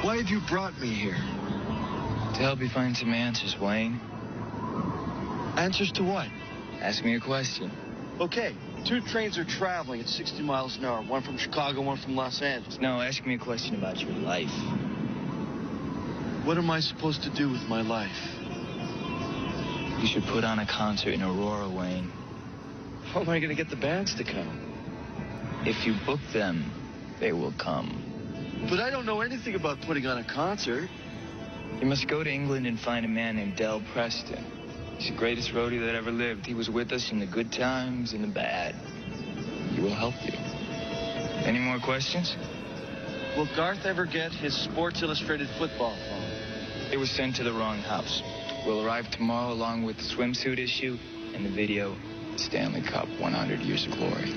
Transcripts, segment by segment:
Why have you brought me here? To help you find some answers, Wayne. Answers to what? Ask me a question. Okay, 2 trains are traveling at 60 miles an hour. One from Chicago, one from Los Angeles. No, ask me a question about your life. What am I supposed to do with my life? You should put on a concert in Aurora, Wayne. How am I going to get the bands to come? If you book them, they will come. But I don't know anything about putting on a concert. You must go to England and find a man named Del Preston. He's the greatest roadie that ever lived. He was with us in the good times and the bad. He will help you. Any more questions? Will Garth ever get his Sports Illustrated football phone? It was sent to the wrong house. Will arrive tomorrow along with the swimsuit issue and the video, Stanley Cup, 100 Years of Glory.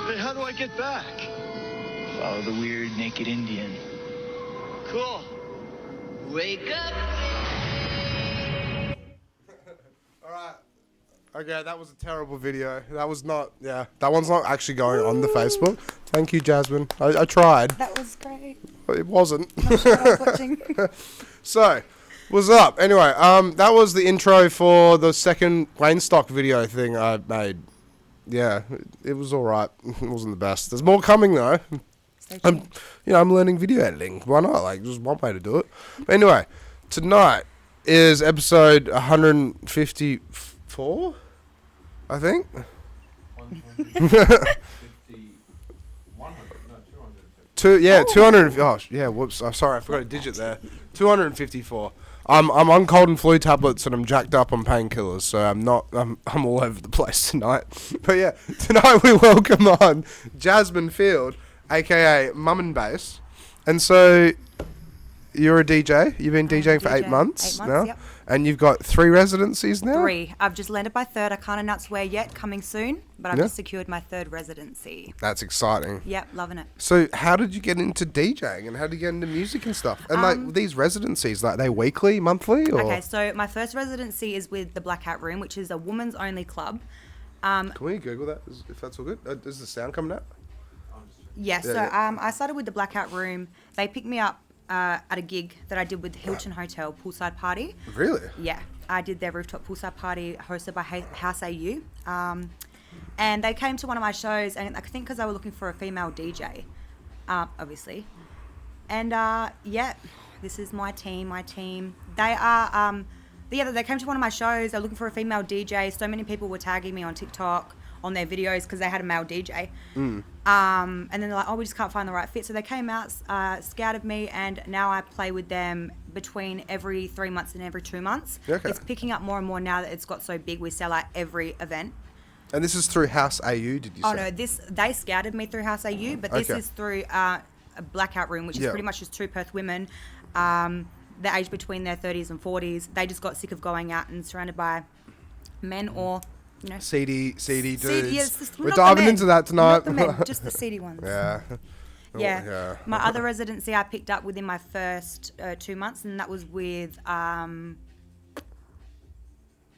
Hey, how do I get back? Follow the weird naked Indian. Cool. Wake up! Alright. Okay, that was a terrible video. That was not, yeah. That one's not actually going on the Facebook. Thank you, Jasmine. I tried. That was great. But it wasn't. Not sure I was watching. So, what's up? Anyway, that was the intro for the second Waynestock video thing I made. Yeah, it was alright. It wasn't the best. There's more coming though. I'm learning video editing. Why not? Like, just one way to do it. But anyway, tonight is episode 154, I think. 200. Oh, yeah. Whoops. I'm sorry. I forgot a digit there. 254. I'm on cold and flu tablets and I'm jacked up on painkillers, so I'm all over the place tonight. But yeah, tonight we welcome on Jasmine Field, aka MumNBass. And so you're a DJ. You've been DJing for 8 months now. Yep. And you've got 3 residencies now? 3. I've just landed my 3rd. I can't announce where yet, coming soon, but I've just secured my 3rd residency. That's exciting. Yep, loving it. So how did you get into DJing and how did you get into music and stuff? And like these residencies, like they weekly, monthly? Or? Okay, so my first residency is with the Blackout Room, which is a women's only club. Can we Google that, if that's all good? Is the sound coming out? Yes, I started with the Blackout Room. They picked me up at a gig that I did with the Hilton Hotel poolside party. Really? Yeah, I did their rooftop poolside party hosted by House AU. And they came to one of my shows, and I think because they were looking for a female DJ, obviously. And yeah, this is my team. They are, they came to one of my shows. They're looking for a female DJ. So many people were tagging me on TikTok on their videos because they had a male DJ. And then they're like, oh, we just can't find the right fit. So they came out, scouted me, and now I play with them between every 3 months and every 2 months. Okay. It's picking up more and more now that it's got so big. We sell out every event. And this is through House AU, did you say? Oh, no, they scouted me through House AU, but this is through a Blackout Room, which is pretty much just 2 Perth women. They're aged between their 30s and 40s. They just got sick of going out and surrounded by men or... You know, seedy dudes. Yes, we're diving into that tonight. Not the men, just the seedy ones. Yeah. Yeah. yeah. My other residency I picked up within my first 2 months, and that was with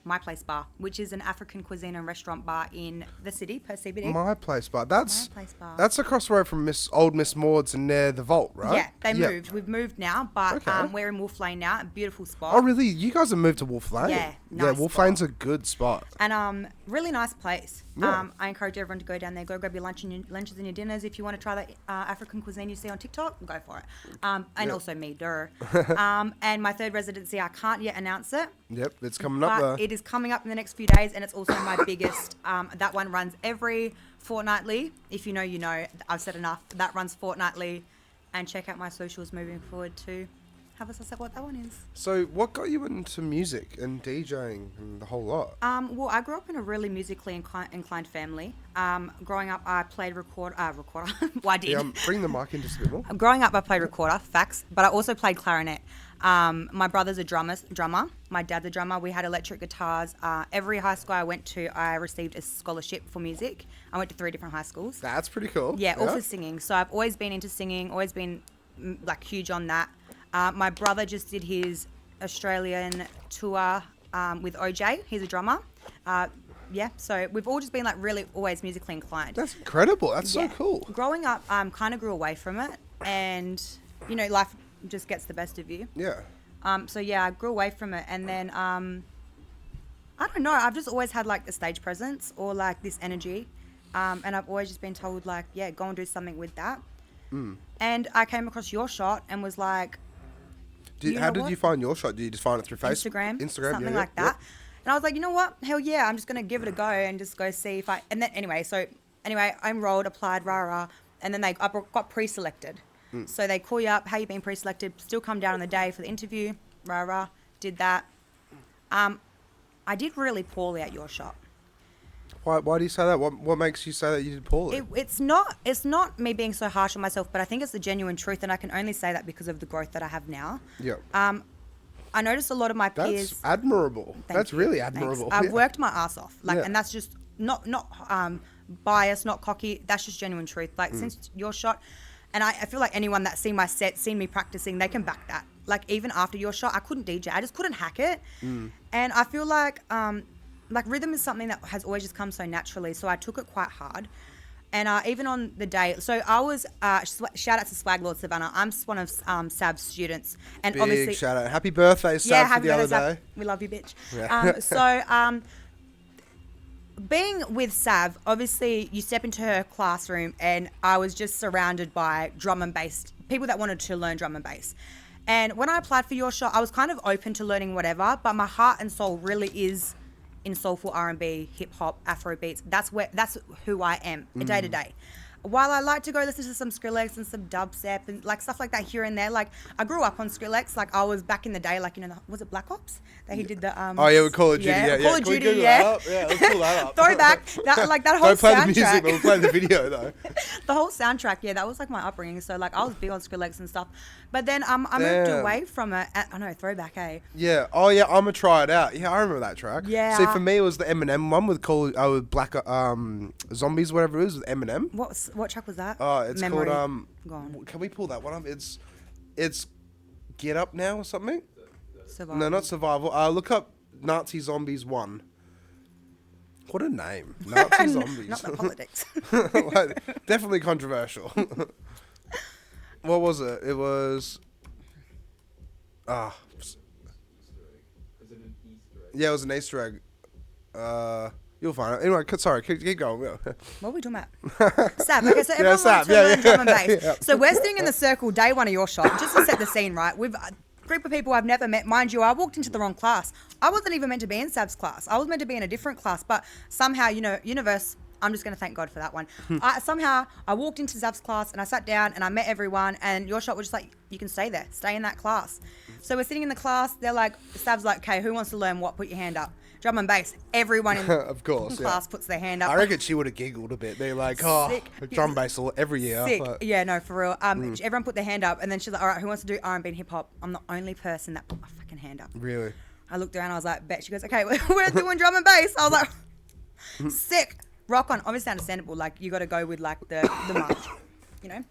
My Place Bar, which is an African cuisine and restaurant bar in the city, Perth CBD. My Place Bar. That's My Place Bar. that's across the road from old Miss Maud's and near the Vault, right? Yeah, they moved. We've moved now, but Okay. we're in Wolf Lane now. A beautiful spot. Oh, really? You guys have moved to Wolf Lane? Yeah, Yeah, nice Wolf spot. Lane's a good spot. And really nice place. Yeah. I encourage everyone to go down there. Go grab your lunches and your dinners. If you want to try that African cuisine you see on TikTok, go for it. And also me, duh. And my third residency, I can't yet announce it. Yep, it's coming up But there. it is coming up in the next few days, and it's also my biggest. That one runs every fortnightly. If you know, you know. I've said enough. That runs fortnightly. And check out my socials moving forward to have a suss at what that one is. So, what got you into music and DJing and the whole lot? Well, I grew up in a really musically inclined family. Growing up, I played recorder. Well, I did. Yeah, bring the mic in just a bit more. Growing up, I played recorder, facts, but I also played clarinet. My brother's a drummer. My dad's a drummer. We had electric guitars. Every high school I went to, I received a scholarship for music. I went to 3 different high schools. That's pretty cool. Yeah, all for singing. So I've always been into singing, always been like huge on that. My brother just did his Australian tour with OJ. He's a drummer. Yeah, so we've all just been like really always musically inclined. That's incredible. That's Yeah. so cool. Growing up, kind of grew away from it, and you know, life just gets the best of you. Yeah. So yeah, I grew away from it, and then I don't know. I've just always had like a stage presence or like this energy, and I've always just been told like, yeah, go and do something with that. And I came across your shot and was like, How did you find your shot? Did you just find it through Facebook? Instagram, something yeah, like that. And I was like, you know what? Hell yeah, I'm just gonna give it a go and just go see if I. And then anyway, I enrolled, applied, and then I got pre-selected. So they call you up, how you been pre-selected? Still come down on the day for the interview, did that. I did really poorly at your shop. Why do you say that? What makes you say that you did poorly? It's not me being so harsh on myself, but I think it's the genuine truth, and I can only say that because of the growth that I have now. Yeah. I noticed a lot of my peers. That's admirable. That's really admirable. Thanks. I've Yeah. worked my ass off, Yeah. and that's just not biased, not cocky. That's just genuine truth. Like since your shot, and I feel like anyone that's seen my set, seen me practicing, they can back that. Like even after your shot, I couldn't DJ. I just couldn't hack it, and I feel like rhythm is something that has always just come so naturally. So I took it quite hard. And even on the day, so I was, shout out to Swag Lord Savannah. I'm one of Sav's students. And Big obviously, shout out. Happy birthday, Sav, yeah, for happy the other birthday, day. Sav. We love you, bitch. Yeah. Being with Sav, obviously you step into her classroom and I was just surrounded by drum and bass, people that wanted to learn drum and bass. And when I applied for your shot, I was kind of open to learning whatever, but my heart and soul really is in soulful R&B, hip hop, Afro beats. That's who I am day to day. While I like to go listen to some Skrillex and some dubstep and like stuff like that here and there, like I grew up on Skrillex. Like I was back in the day, like you know, was it Black Ops that he did the Oh yeah, with Call of Duty. Yeah, Call of Can we Duty, Google yeah. that up? Yeah, let's pull that up. Throwback. That whole Don't play soundtrack. the music, but we'll play the video though. The whole soundtrack, yeah, that was like my upbringing. So like I was big on Skrillex and stuff, but then I moved Damn. away from it. I know, throwback, eh? Yeah. Oh yeah, I'ma try it out. Yeah, I remember that track. Yeah. See, for me, it was the Eminem one with with Black Zombies, whatever it is, with Eminem. What track was that? Oh, it's Memory. called Gone. Can we pull that one up? It's Get Up Now or something. Survival. No, not Survival. Look up Nazi Zombies 1. What a name. Nazi Zombies. Not the politics. Like, definitely controversial. What was it? It was. Yeah, it was an Easter egg. You'll find it. Anyway, sorry, keep going. Yeah. What are we talking about? Sav. Okay, so everyone Sav, wants to learn yeah. drum and bass. Yeah. So we're sitting in the circle, day one of your shop, just to set the scene, right? We've a group of people I've never met. Mind you, I walked into the wrong class. I wasn't even meant to be in Sav's class. I was meant to be in a different class, but somehow, you know, universe, I'm just going to thank God for that one. Somehow, I walked into Zav's class and I sat down and I met everyone, and your shop was just like, you can stay there, stay in that class. So we're sitting in the class, they're like, Sav's like, okay, who wants to learn what? Put your hand up. Drum and bass. Everyone in Of course, class puts their hand up. I reckon she would have giggled a bit. They're like, oh, Sick. drum bass every year. Sick. But Yeah, no, for real. Everyone put their hand up, and then she's like, all right, who wants to do R&B and hip hop? I'm the only person that put my fucking hand up. really? I looked around, I was like, bet. She goes, okay, we're doing drum and bass. I was like, sick. Rock on. Obviously understandable. Like, you got to go with, like, the march, you know?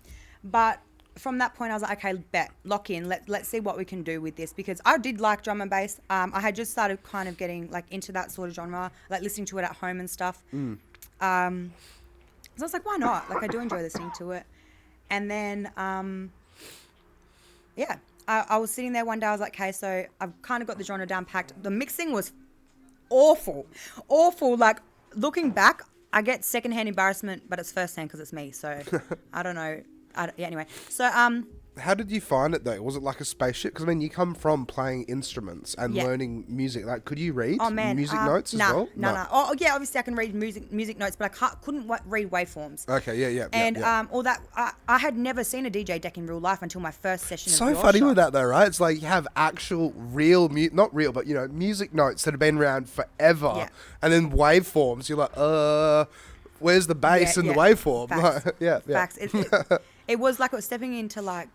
But from that point, I was like, okay, bet, lock in. Let's see what we can do with this, because I did like drum and bass. I had just started kind of getting like into that sort of genre, like listening to it at home and stuff. So I was like, why not? Like, I do enjoy listening to it. And then, I was sitting there one day. I was like, okay, so I've kind of got the genre down packed. The mixing was awful. Like, looking back, I get secondhand embarrassment, but it's firsthand because it's me. So I don't know. Anyway. So how did you find it though? Was it like a spaceship? Because I mean, you come from playing instruments and learning music. Like, could you read music notes as well? No. Oh yeah, obviously I can read music notes, but I couldn't read waveforms. Okay, yeah. And all that, I had never seen a DJ deck in real life until my first session. So funny with that though, right? It's like you have actual real, not real, but music notes that have been around forever, and then waveforms. You're like, where's the bass in the waveform? Facts. It was like it was stepping into like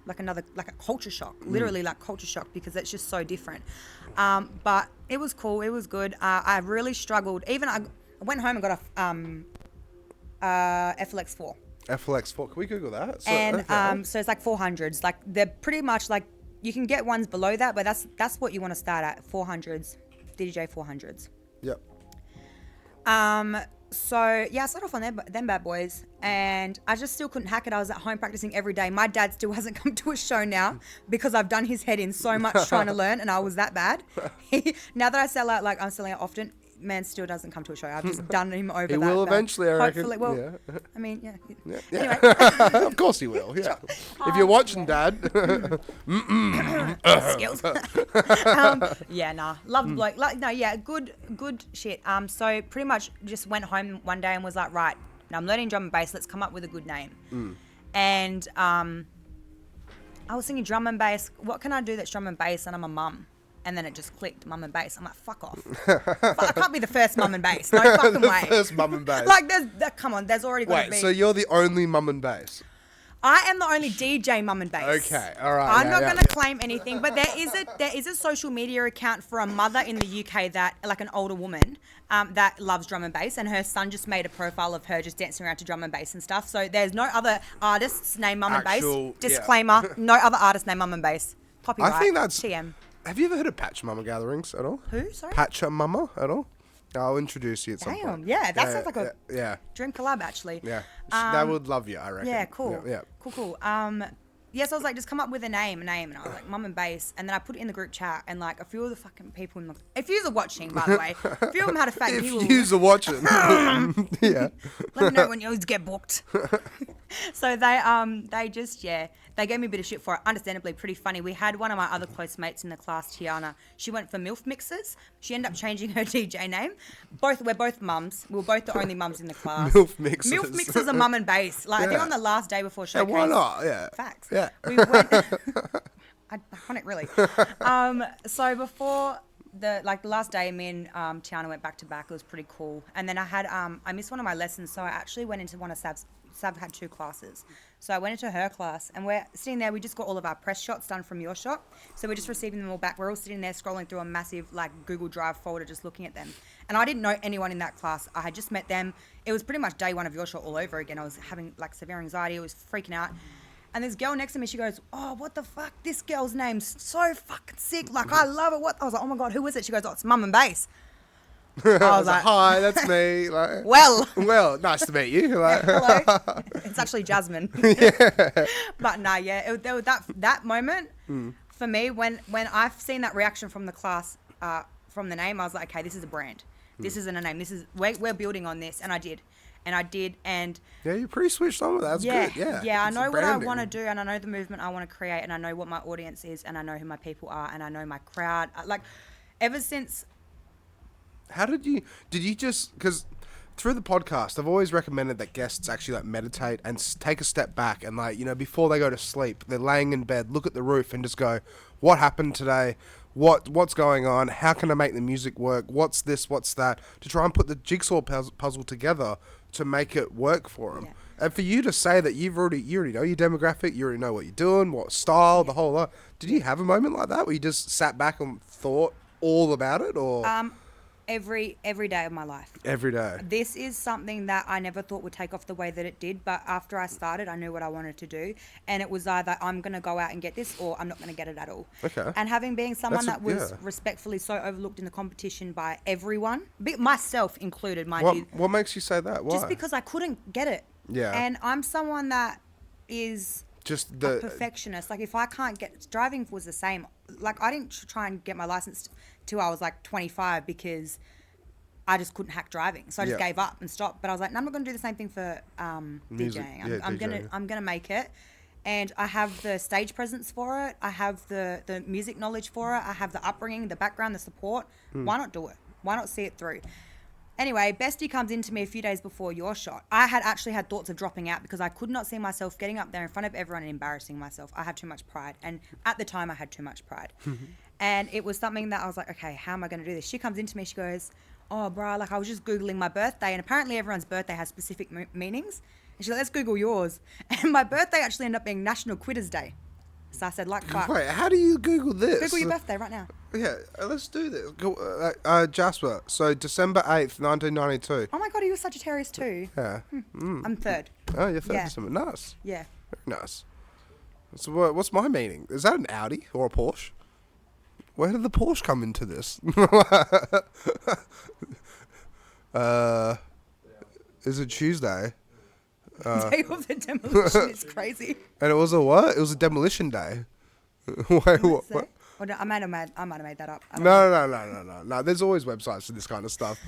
a culture shock, literally like culture shock, because it's just so different. But it was cool. It was good. I really struggled. Even I went home and got a FLX4. FLX4. Can we Google that? So it's like 400s. Like, they're pretty much like, you can get ones below that, but that's what you want to start at. 400s, DJ 400s. Yep. So yeah, I started off on them bad boys, and I just still couldn't hack it. I was at home practicing every day. My dad still hasn't come to a show now because I've done his head in so much trying to learn, and I was that bad. Now that I sell out, like I'm selling out often, man still doesn't come to a show. I've just done him over. He will eventually, I reckon. Hopefully, well, I mean, yeah. Anyway. Of course he will. Yeah. If you're watching, Dad. Skills. Love the bloke. Good shit. So pretty much just went home one day and was like, right, now I'm learning drum and bass. Let's come up with a good name. And I was thinking drum and bass. What can I do that's drum and bass? And I'm a mum. And then it just clicked, MumNBass. I'm like, fuck off. I can't be the first MumNBass. No fucking way. First MumNBass. Like, come on, there's already going to be. Wait, so you're the only MumNBass? I am the only DJ MumNBass. Okay, all right. I'm not going to claim anything, but there is a social media account for a mother in the UK that, like an older woman, that loves drum and bass, and her son just made a profile of her just dancing around to drum and bass and stuff. So there's no other artists named MumNBass. Disclaimer, no other artist named MumNBass. Copyright. I think that's... TM. Have you ever heard of Pachamama gatherings at all? Who? Sorry? Pachamama at all? I'll introduce you at some point. Yeah, that sounds like a dream collab, actually. Yeah, they would love you, I reckon. Yeah, cool. Yeah. Cool. So I was like, just come up with a name, and I was like, MumNBass, and then I put it in the group chat, and like a few of the fucking people if you are watching, by the way, a few of them had a fat view. If you are watching, yeah. Let me know when you get booked. So they just they gave me a bit of shit for it. Understandably, pretty funny. We had one of my other close mates in the class, Tiana. She went for MILF Mixers. She ended up changing her DJ name. We're both mums. We were both the only mums in the class. MILF Mixers. MILF Mixers are MumNBass. Like, I think on the last day before showcase. Why not? Yeah. Facts. Yeah. We went. Iconic, really. So before the last day, me and Tiana went back to back. It was pretty cool. And then I missed one of my lessons, so I actually went into one of Sav's. Sav had 2 classes. So I went into her class, and we're sitting there. We just got all of our press shots done from your shop. So we're just receiving them all back. We're all sitting there scrolling through a massive Google Drive folder, just looking at them. And I didn't know anyone in that class. I had just met them. It was pretty much day one of your shot all over again. I was having severe anxiety. I was freaking out. And this girl next to me, she goes, oh, what the fuck? This girl's name's so fucking sick. Like, I love it. What? I was like, oh my God, who is it? She goes, oh, it's MumNBass. I was like, hi, that's me. Like, well, nice to meet you. Like, hello. It's actually Jasmine. But that moment for me, when I've seen that reaction from the class, from the name, I was like, okay, this is a brand. This isn't a name. This is we're building on this, and I did. And yeah, you're pretty switched on with that. That's good. Yeah. I know what I want to do, and I know the movement I want to create, and I know what my audience is, and I know who my people are, and I know my crowd. Ever since. How did you just, because through the podcast, I've always recommended that guests actually meditate and take a step back and before they go to sleep, they're laying in bed, look at the roof and just go, what happened today? What's going on? How can I make the music work? What's this? What's that? To try and put the jigsaw puzzle together to make it work for them. Yeah. And for you to say that you already know your demographic, you already know what you're doing, what style, the whole lot. Did you have a moment like that where you just sat back and thought all about it, or? every day of my life. Every day. This is something that I never thought would take off the way that it did, but after I started, I knew what I wanted to do, and it was either I'm going to go out and get this or I'm not going to get it at all. Okay. And having been someone that was yeah. respectfully so overlooked in the competition by everyone, myself included, mind you. What makes you say that? Why? Just because I couldn't get it. Yeah. And I'm someone that is just a perfectionist. Like if I can't get, driving was the same. Like I didn't try and get my license till I was like 25 because I just couldn't hack driving. So I just gave up and stopped. But I was like, no, I'm not going to do the same thing for Music. DJing. I'm gonna make it. And I have the stage presence for it. I have the music knowledge for it. I have the upbringing, the background, the support. Why not do it? Why not see it through? Anyway, Bestie comes into me a few days before your shot. I had actually had thoughts of dropping out because I could not see myself getting up there in front of everyone and embarrassing myself. I had too much pride. And at the time, I had too much pride. And it was something that I was like, okay, how am I going to do this? She comes into me, she goes, oh, bruh, like I was just Googling my birthday. And apparently everyone's birthday has specific meanings. And she's like, let's Google yours. And my birthday actually ended up being National Quitters Day. So I said, like, fuck. Wait, how do you Google this? Google your birthday right now. Yeah, let's do this. Go, Jasper, so December 8th, 1992. Oh my God, are you a Sagittarius too? Yeah. I'm third. Oh, you're 3rd Yeah. December. Nice. Yeah. Very nice. So what's my meaning? Is that an Audi or a Porsche? Where did the Porsche come into this? Is it Tuesday? Day of the demolition is crazy. And it was a what? It was a demolition day. Wait, what? Oh, no, I might have made that up. I don't know. No. There's always websites for this kind of stuff.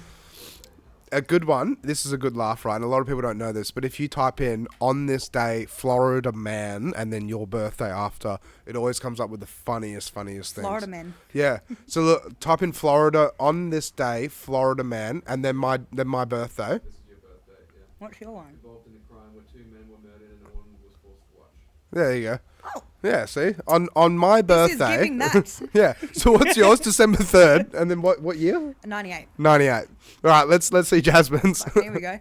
A good one. This is a good laugh, right? And a lot of people don't know this, but if you type in on this day, Florida man, and then your birthday after, it always comes up with the funniest things. Florida man. Yeah. So look, type in Florida on this day, Florida man, and then my birthday. This is your birthday, yeah. What's your one? Involved in a crime where 2 men were murdered and one was forced to watch. There you go. Oh. Yeah, see? On my birthday. This is giving that. Yeah. So what's yours? December 3rd. And then what year? 98. 98. All right, let's see Jasmine's. Okay, here we go.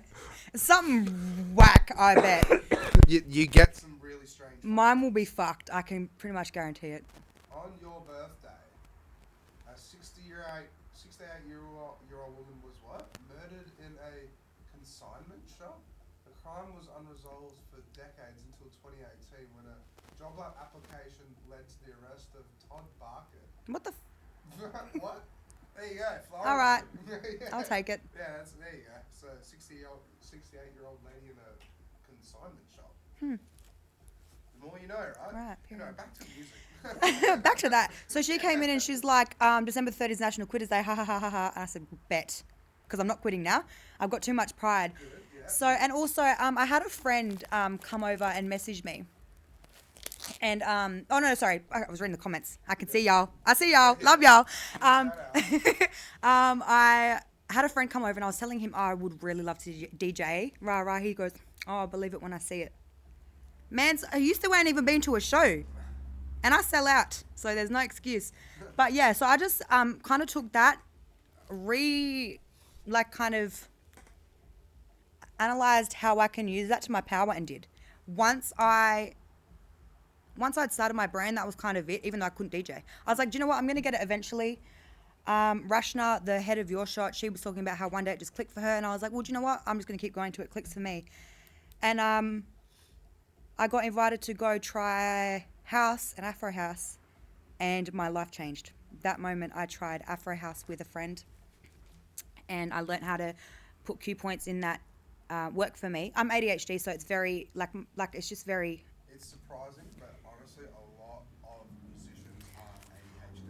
Something whack, I bet. You get some really strange. Mine will be fucked. I can pretty much guarantee it. On your birthday, a 68-year-old woman was what? Murdered in a consignment shop? The crime was unresolved for decades until 2018 when a job lot application led to the arrest of Todd Barker. What the? What? There you go. Florida. All right. Yeah. I'll take it. Yeah, there you go. So 68-year-old lady in a consignment shop. The more you know, right? Right, Anyway, back to music. Back to that. So she came in and she's like, December 3rd is National Quitters Day. Ha ha ha ha ha. And I said, bet. Because I'm not quitting now. I've got too much pride. Good, yeah. So, and also, I had a friend come over and message me. And, oh no, sorry. I was reading the comments. I can see y'all. I see y'all. Love y'all. I had a friend come over and I was telling him, I would really love to DJ. Rah. He goes, oh, I'll believe it when I see it. Man, you still ain't even been to a show. And I sell out. So there's no excuse. But yeah, so I just kind of took that, kind of analyzed how I can use that to my power and did. Once I'd started my brand, that was kind of it, even though I couldn't DJ. I was like, do you know what? I'm going to get it eventually. Rashna, the head of your shot, she was talking about how one day it just clicked for her. And I was like, well, do you know what? I'm just going to keep going till it clicks for me. And I got invited to go try house, an Afro house, and my life changed. That moment I tried Afro house with a friend and I learned how to put cue points in that work for me. I'm ADHD, so it's very, it's just very... It's surprising, but honestly, a lot of musicians are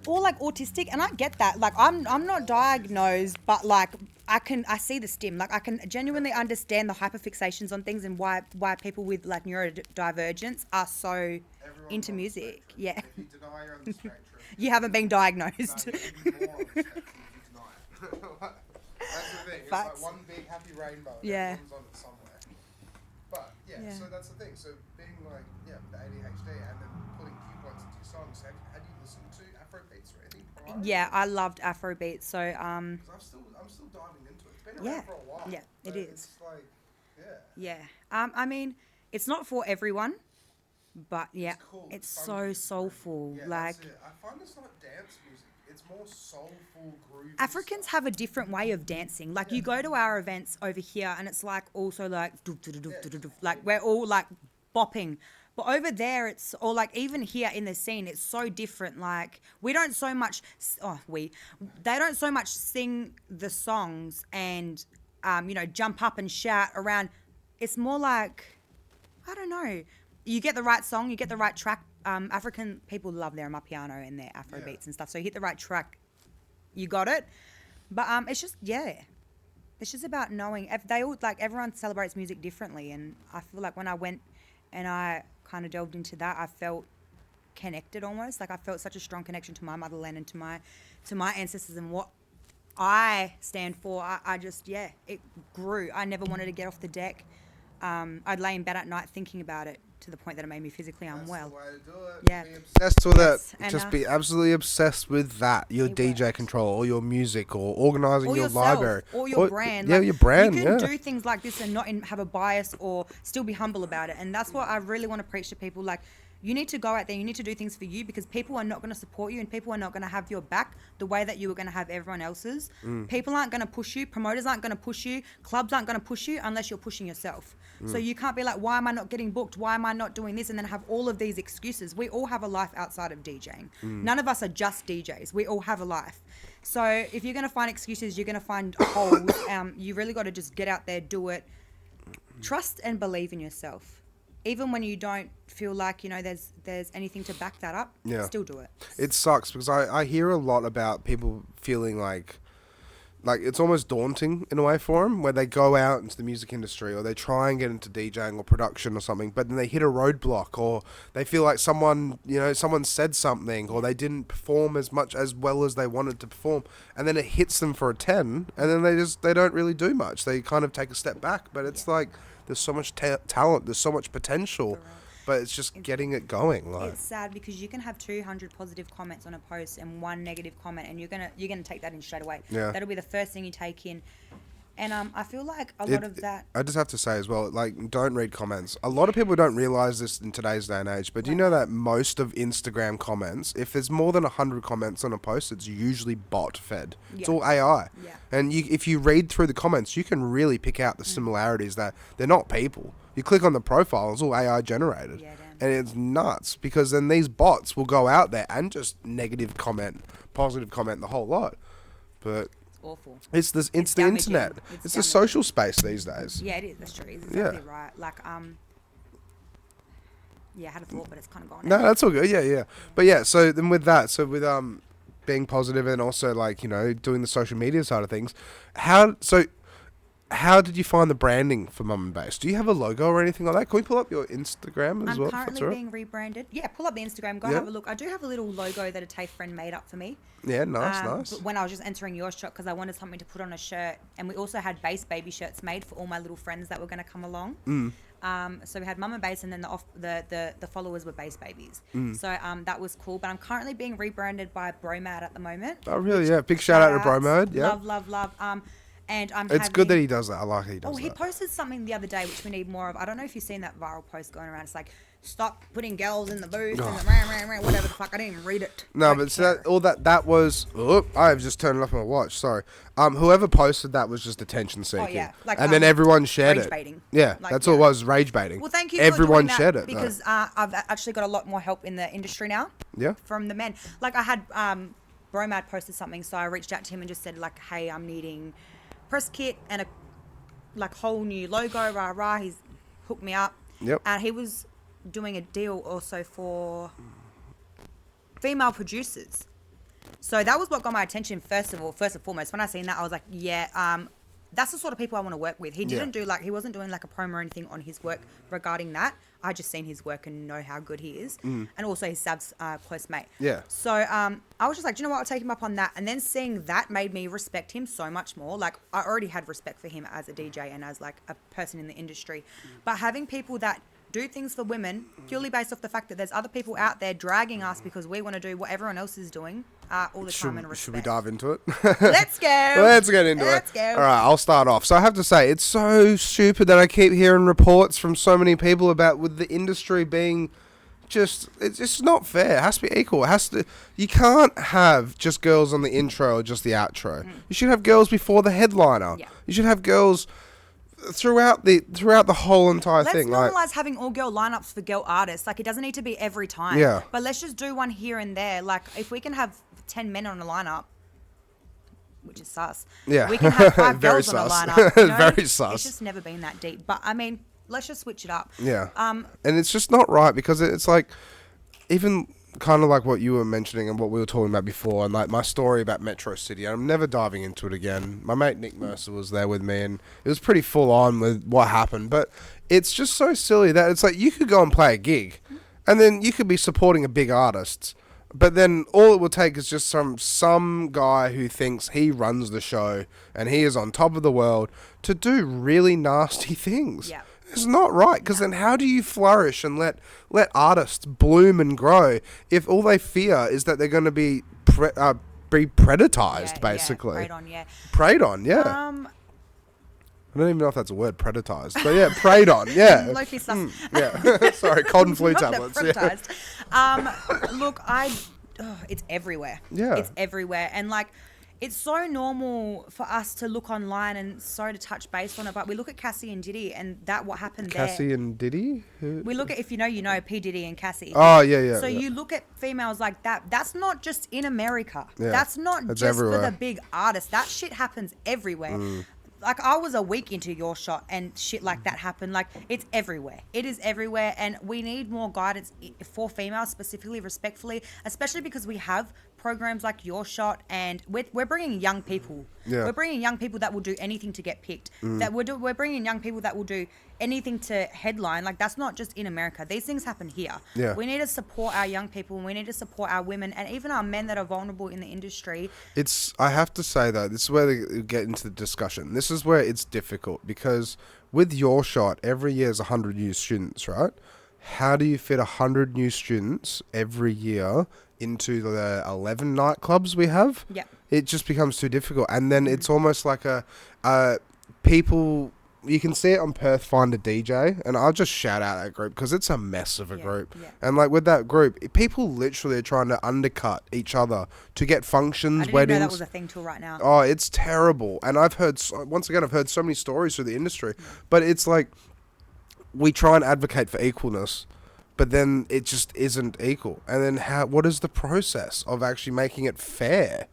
ADHD. Or like autistic, and I get that. Like I'm not diagnosed, but like I see the stim. Like I can genuinely understand the hyperfixations on things and why people with like neurodivergence are so Everyone into on the music. spectrum. Yeah. If you deny you're on the spectrum, You haven't been diagnosed. no, you're even more on the spectrum if you deny it. That's the thing. It's Facts. like one big happy rainbow. Yeah. Everyone's on it somewhere. But Yeah. so that's the thing. So being like, the ADHD and then putting cue points into your songs. Had you listened to Afro beats or anything prior? Yeah, I loved Afrobeat. So 'Cause I'm still diving into it. It's been around for a while. Yeah, it but is. It's like, yeah. I mean, it's not for everyone, but yeah, It's cool. it's It's so fun. soulful. Yeah, like that's it. I find it's not dance music. It's more soulful, groovy. Africans have a different way of dancing. Like you go to our events over here, and it's like also like like we're all like bopping. But over there, it's or like even here in the scene, it's so different. Like we don't so much. They don't so much sing the songs and jump up and shout around. It's more like, I don't know. You get the right song, you get the right track. African people love their amapiano and their Afro beats and stuff. So you hit the right track, you got it. But it's just it's just about knowing. Everyone celebrates music differently, and I feel like when I went and I kind of delved into that, I felt connected almost. Like I felt such a strong connection to my motherland and to my ancestors and what I stand for. I just it grew. I never wanted to get off the deck. I'd lay in bed at night thinking about it to the point that it made me physically unwell. That's the way to do it. Yeah. Be obsessed with Yes, it. and, Just be absolutely obsessed with that. Your It DJ works. control, or your music, or organising Or your yourself, library, or your brand. Yeah, Like, your brand. You can yeah. do things like this and not have a bias or still be humble about it. And that's what I really want to preach to people. Like, you need to go out there, you need to do things for you, because people are not going to support you and people are not going to have your back the way that you are going to have everyone else's. People aren't going to push you, promoters aren't going to push you, clubs aren't going to push you unless you're pushing yourself. So you can't be like, why am I not getting booked? Why am I not doing this? And then have all of these excuses. We all have a life outside of DJing. None of us are just DJs. We all have a life. So if you're going to find excuses, you're going to find holes. You really got to just get out there, do it. Trust and believe in yourself. Even when you don't feel like, there's anything to back that up, still do it. It sucks because I hear a lot about people feeling like it's almost daunting in a way for them, where they go out into the music industry or they try and get into DJing or production or something, but then they hit a roadblock, or they feel like someone said something, or they didn't perform as well as they wanted to perform, and then it hits them for a 10, and then they don't really do much. They kind of take a step back, but it's like there's so much talent, there's so much potential. Correct. But it's just getting it going. It's sad because you can have 200 positive comments on a post and one negative comment, and you're gonna take that in straight away. Yeah. That'll be the first thing you take in. And I feel like a lot of that. I just have to say as well, don't read comments. A lot of people don't realize this in today's day and age, but do you know that most of Instagram comments, if there's more than 100 comments on a post, it's usually bot fed. Yeah. It's all AI. Yeah. And if you read through the comments, you can really pick out the similarities that they're not people. You click on the profile, it's all AI generated. Yeah, damn. And it's nuts, because then these bots will go out there and just negative comment, positive comment, the whole lot. But Awful. it's the damaging. internet. It's the social space these days. Yeah, it is. That's true. It's Yeah. exactly right. Like, I had a thought, but it's kind of gone. No, that's all good. Yeah. But yeah, so then with being positive and also doing the social media side of things, how did you find the branding for MumNBass? Do you have a logo or anything like that? Can we pull up your Instagram as I'm well? currently being rebranded. Yeah, pull up the Instagram. Go have a look. I do have a little logo that a TAFE friend made up for me. Yeah, nice. But when I was just entering your shop, because I wanted something to put on a shirt, and we also had bass baby shirts made for all my little friends that were going to come along. So we had MumNBass, and then the followers were bass babies. So that was cool. But I'm currently being rebranded by Bromad at the moment. Oh, really? Yeah. Big shout out to Bromad. Yeah. Love. And It's good that he does that. I like that he does that. he posted something the other day, which we need more of. I don't know if you've seen that viral post going around. It's like, stop putting girls in the booth and the whatever the fuck. I didn't even read it. No, but that was. Oh, I have just turned it off my watch. Sorry. Whoever posted that was just attention seeking. Oh, yeah. And then everyone shared rage it. baiting. Yeah, Like, that's all it was. Rage baiting. Well, thank you. Everyone for doing shared that, it because I've actually got a lot more help in the industry now. Yeah. From the men. Like I had Bromad posted something, so I reached out to him and just said like, hey, I'm needing press kit and a whole new logo. He's hooked me up. Yep. And he was doing a deal also for female producers. So that was what got my attention first and foremost. When I seen that, I was like, that's the sort of people I want to work with. He didn't he wasn't doing like a promo or anything on his work regarding that. I just seen his work and know how good he is. And also his Sab's close mate. Yeah. So I was just like, do you know what? I'll take him up on that. And then seeing that made me respect him so much more. Like I already had respect for him as a DJ and as like a person in the industry. But having people that do things for women purely based off the fact that there's other people out there dragging us because we want to do what everyone else is doing all the time, and respect. Should we dive into it? Let's go. Let's get into it. Let's go. All right, I'll start off. So I have to say, it's so stupid that I keep hearing reports from so many people about with the industry being it's just not fair. It has to be equal. It has to. You can't have just girls on the intro or just the outro. You should have girls before the headliner. Yeah. You should have girls throughout the whole entire thing. Let's normalize having all girl lineups for girl artists. Like, it doesn't need to be every time. Yeah. But let's just do one here and there. Like, if we can have 10 men on a lineup, which is sus. Yeah. We can have 5 Very girls on a sus. lineup. You know? Very sus. It's just never been that deep. But I mean, let's just switch it up. Yeah. And it's just not right because it's like, even kind of like what you were mentioning and what we were talking about before, and like my story about Metro City. I'm never diving into it again. My mate Nick Mercer was there with me, and it was pretty full on with what happened. But it's just so silly that it's like you could go and play a gig, and then you could be supporting a big artist, but then all it will take is just some guy who thinks he runs the show and he is on top of the world to do really nasty things. Yeah. It's not right, because then how do you flourish and let artists bloom and grow if all they fear is that they're going to be predatized, basically? Preyed on, yeah. Preyed on, yeah. I don't even know if that's a word, predatized, but yeah, preyed on, yeah. Low-key sus. Yeah, sorry, cold and flu Not that tablets. Yeah. predatized. Look, it's everywhere. Yeah. It's everywhere. And like, it's so normal for us to look online and sorry to touch base on it, but we look at Cassie and Diddy and what happened there. Cassie and Diddy? We look at, if you know, P. Diddy and Cassie. Oh, yeah. So you look at females like that. That's not just in America. Yeah. That's not That's just everywhere. for the big artists. That shit happens everywhere. Like, I was a week into Your Shot and shit like that happened. Like, it's everywhere. It is everywhere, and we need more guidance for females, specifically, respectfully, especially because we have programs like Your Shot, and we're bringing young people. Yeah. We're bringing young people that will do anything to get picked. That we're bringing young people that will do anything to headline. Like, that's not just in America. These things happen here. Yeah. We need to support our young people, and we need to support our women, and even our men that are vulnerable in the industry. I have to say though, this is where they get into the discussion. This is where it's difficult, because with Your Shot, every year is 100 new students, right? How do you fit 100 new students every year into the 11 nightclubs we have? Yeah. It just becomes too difficult. And then it's almost like people, you can see it on Perth Find a DJ, and I'll just shout out that group because it's a mess of a group. Yeah. And like with that group, people literally are trying to undercut each other to get functions, I didn't weddings. even know that was a thing till right now. Oh, it's terrible. And I've heard, once again, I've heard so many stories through the industry, but it's like, we try and advocate for equalness, but then it just isn't equal. And then what is the process of actually making it fair?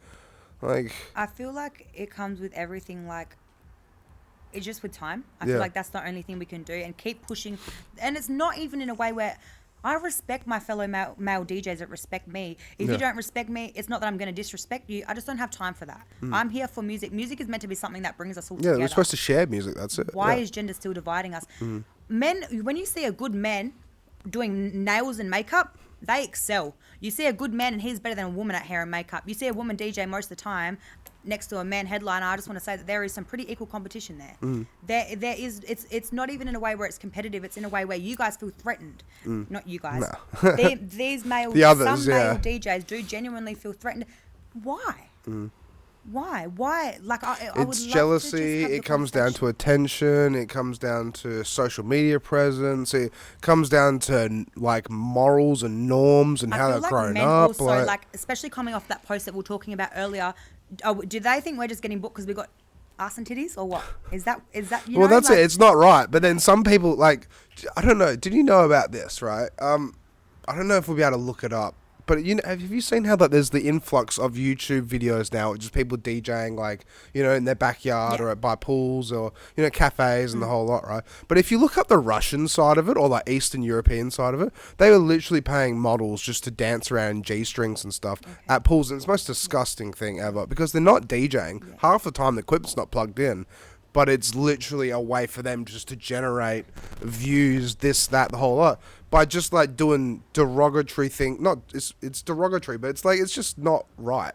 Like, I feel like it comes with everything, like, it's just with time. I Yeah. feel like that's the only thing we can do, and keep pushing. And it's not even in a way where I respect my fellow male DJs that respect me. If Yeah. you don't respect me, it's not that I'm going to disrespect you. I just don't have time for that. I'm here for music. Music is meant to be something that brings us all yeah, together. we're supposed to share music, that's it. Why Yeah. is gender still dividing us? Men, when you see a good man doing nails and makeup, they excel. You see a good man and he's better than a woman at hair and makeup. You see a woman DJ most of the time next to a man headliner. I just want to say that there is some pretty equal competition there. There is. It's not even in a way where it's competitive. It's in a way where you guys feel threatened. Not you guys. No. These male, The others, some male yeah. DJs do genuinely feel threatened. Why? Why? Like, I would love It's to jealousy, just have the it comes down to conversation. attention, it comes down to social media presence, it comes down to like morals and norms and how I they're feel like grown men up. also, like, especially coming off that post that we were talking about earlier, do they think we're just getting booked because we got ass and titties, or what? Is that you well, know, that's like, it. It's not right. But then some people, like, I don't know. Did you know about this, right? I don't know if we'll be able to look it up. But have you seen how that there's the influx of YouTube videos now, just people DJing, like, you know, in their backyard or by pools or, you know, cafes and the whole lot, right? But if you look up the Russian side of it or like Eastern European side of it, they were literally paying models just to dance around G-strings and stuff at pools. And it's the most disgusting thing ever because they're not DJing. Half the time the equipment's not plugged in. But it's literally a way for them just to generate views, this, that, the whole lot, by just like doing derogatory thing. Not it's derogatory, but it's like it's just not right.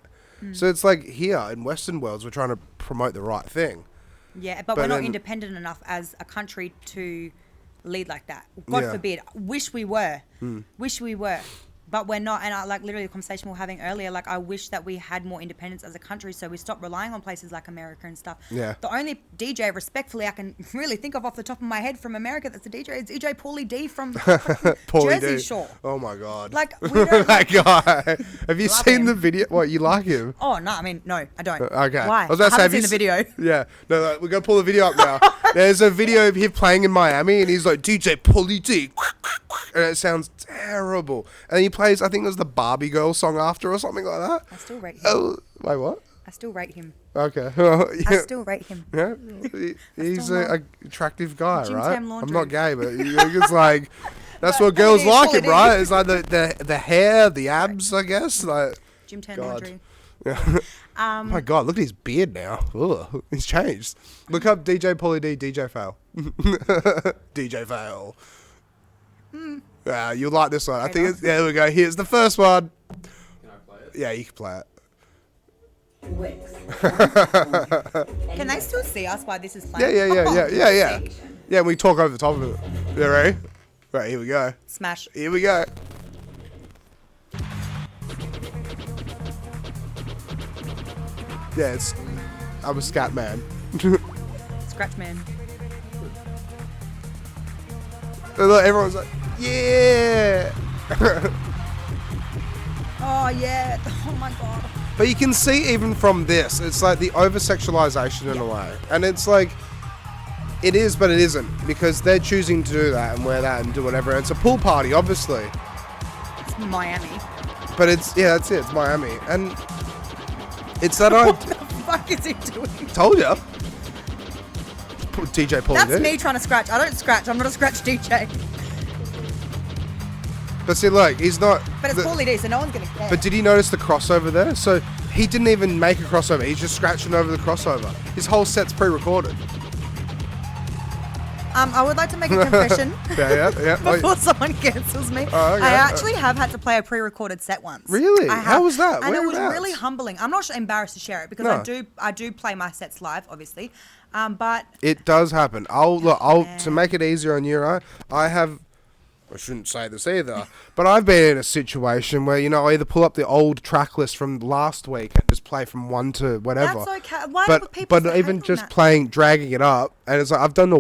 So it's like here in Western worlds, we're trying to promote the right thing. Yeah, but we're not independent enough as a country to lead like that. God forbid. Wish we were. Wish we were. but we're not. And like literally the conversation we were having earlier, like I wish that we had more independence as a country, so we stopped relying on places like America and stuff. Yeah. The only DJ, respectfully, I can really think of off the top of my head from America that's a DJ is DJ Paulie D from Jersey Shore. Oh my god. Like we don't. That guy. Have you Love seen him. the video? What, you like him? Oh no, I mean no, I don't. Okay. Why? I was about to say, haven't have seen you the video. Yeah. No, we're going to pull the video up now. There's a video of him playing in Miami, and he's like, DJ Paulie D. And it sounds terrible. And he plays, I think it was the Barbie Girl song after or something like that. I still rate him. Oh, wait, what? I still rate him. Okay. I still rate him. Yeah, he's an attractive guy, Jim right? Tam Laundry. I'm not gay, but it's like that's what But girls it is like what him, it right? is. It's like the hair, the abs, I guess. Like, Jim Tan God. Laundry. Oh my God, look at his beard now. Ugh, he's changed. Look up DJ Paulie D, DJ Fail. DJ Fail. Yeah, you'll like this one. I think it's, there we go. Here's the first one. Can I play it? Yeah, you can play it. Can they still see us while this is playing? Yeah. Yeah, we talk over the top of it. Yeah, ready? Right, here we go. Smash. Here we go. Yeah, I'm a scat man. Scratch man. And look, everyone's like, yeah. Oh yeah. Oh my god. But you can see even from this, it's like the over-sexualization in a way. And it's like, it is, but it isn't. Because they're choosing to do that and wear that and do whatever. And it's a pool party, obviously. It's Miami. But it's, yeah, that's it. It's Miami. And it's that I What the fuck is he doing? told you. DJ Paulie That's D. me trying to scratch. I don't scratch. I'm not a scratch DJ. But see, look, he's not. But it's Paulie D, so no one's gonna care. But did you notice the crossover there? So he didn't even make a crossover. He's just scratching over the crossover. His whole set's pre-recorded. I would like to make a confession. Yeah. Before someone cancels me. Oh, okay. I actually have had to play a pre-recorded set once. Really? I have. How was that? And it was Whereabouts? really humbling. I'm not embarrassed to share it because No. I do play my sets live, obviously. But It does happen. I'll to make it easier on you, right? I shouldn't say this either, but I've been in a situation where, I either pull up the old track list from last week and just play from one to whatever. that's okay. Why do people But hate even on just that? dragging it up, and it's like I've done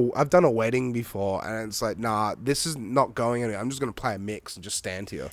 a wedding before, and it's like, nah, this is not going anywhere. I'm just gonna play a mix and just stand here.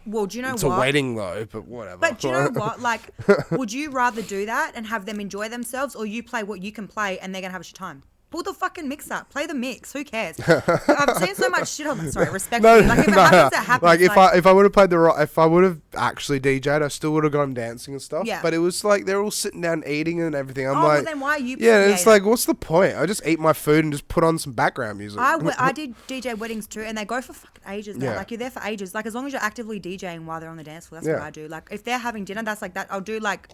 Well, do you know It's what? a wedding though, but whatever. But do you know what? Like, would you rather do that and have them enjoy themselves, or you play what you can play and they're gonna have a shit time? Pull the fucking mix up. Play the mix. Who cares? I've seen so much shit on that. Sorry, respectfully. Like, if it happens, it happens. Like if I would have played if I would have actually DJ'd, I still would have gone dancing and stuff. Yeah. But it was like they're all sitting down eating and everything. I'm well, like, then why are you? yeah, it's creative? like, what's the point? I just eat my food and just put on some background music. I did DJ weddings too, and they go for fucking ages. Now. Yeah. Like, you're there for ages. Like, as long as you're actively DJing while they're on the dance floor, that's Yeah. what I do. Like, if they're having dinner, that's like that. I'll do like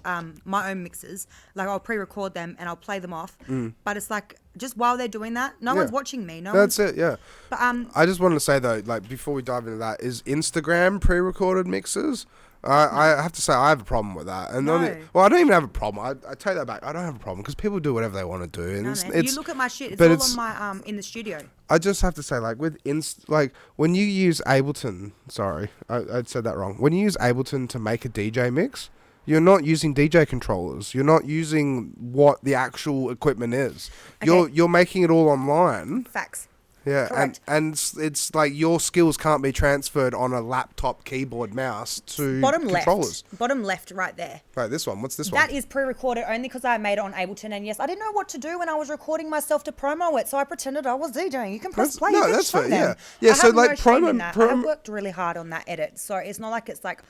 my own mixes. Like, I'll pre-record them and I'll play them off. But it's like just while they're doing that, no one's watching me. That's it, yeah. But I just wanted to say though, like before we dive into that, is Instagram pre-recorded mixes. I have to say I have a problem with that. And No. I don't even have a problem. I take that back. I don't have a problem because people do whatever they want to do, and no, it's, man. it's You look at my shit. It's but all it's- on my in the studio. I just have to say, like with like when you use Ableton, sorry, I said that wrong. When you use Ableton to make a DJ mix, you're not using DJ controllers. You're not using what the actual equipment is. Okay. You're making it all online. Facts. Yeah, Correct. and it's like your skills can't be transferred on a laptop keyboard mouse to Bottom controllers. left. Bottom left, right there. Right, this one. What's this That one? is pre-recorded only because I made it on Ableton, and yes, I didn't know what to do when I was recording myself to promo it, so I pretended I was DJing. You can press That's- play. no, you can that's show fair, them. yeah. I So, have like, no shame in promo- that. promo- I worked really hard on that edit, so it's not like it's like.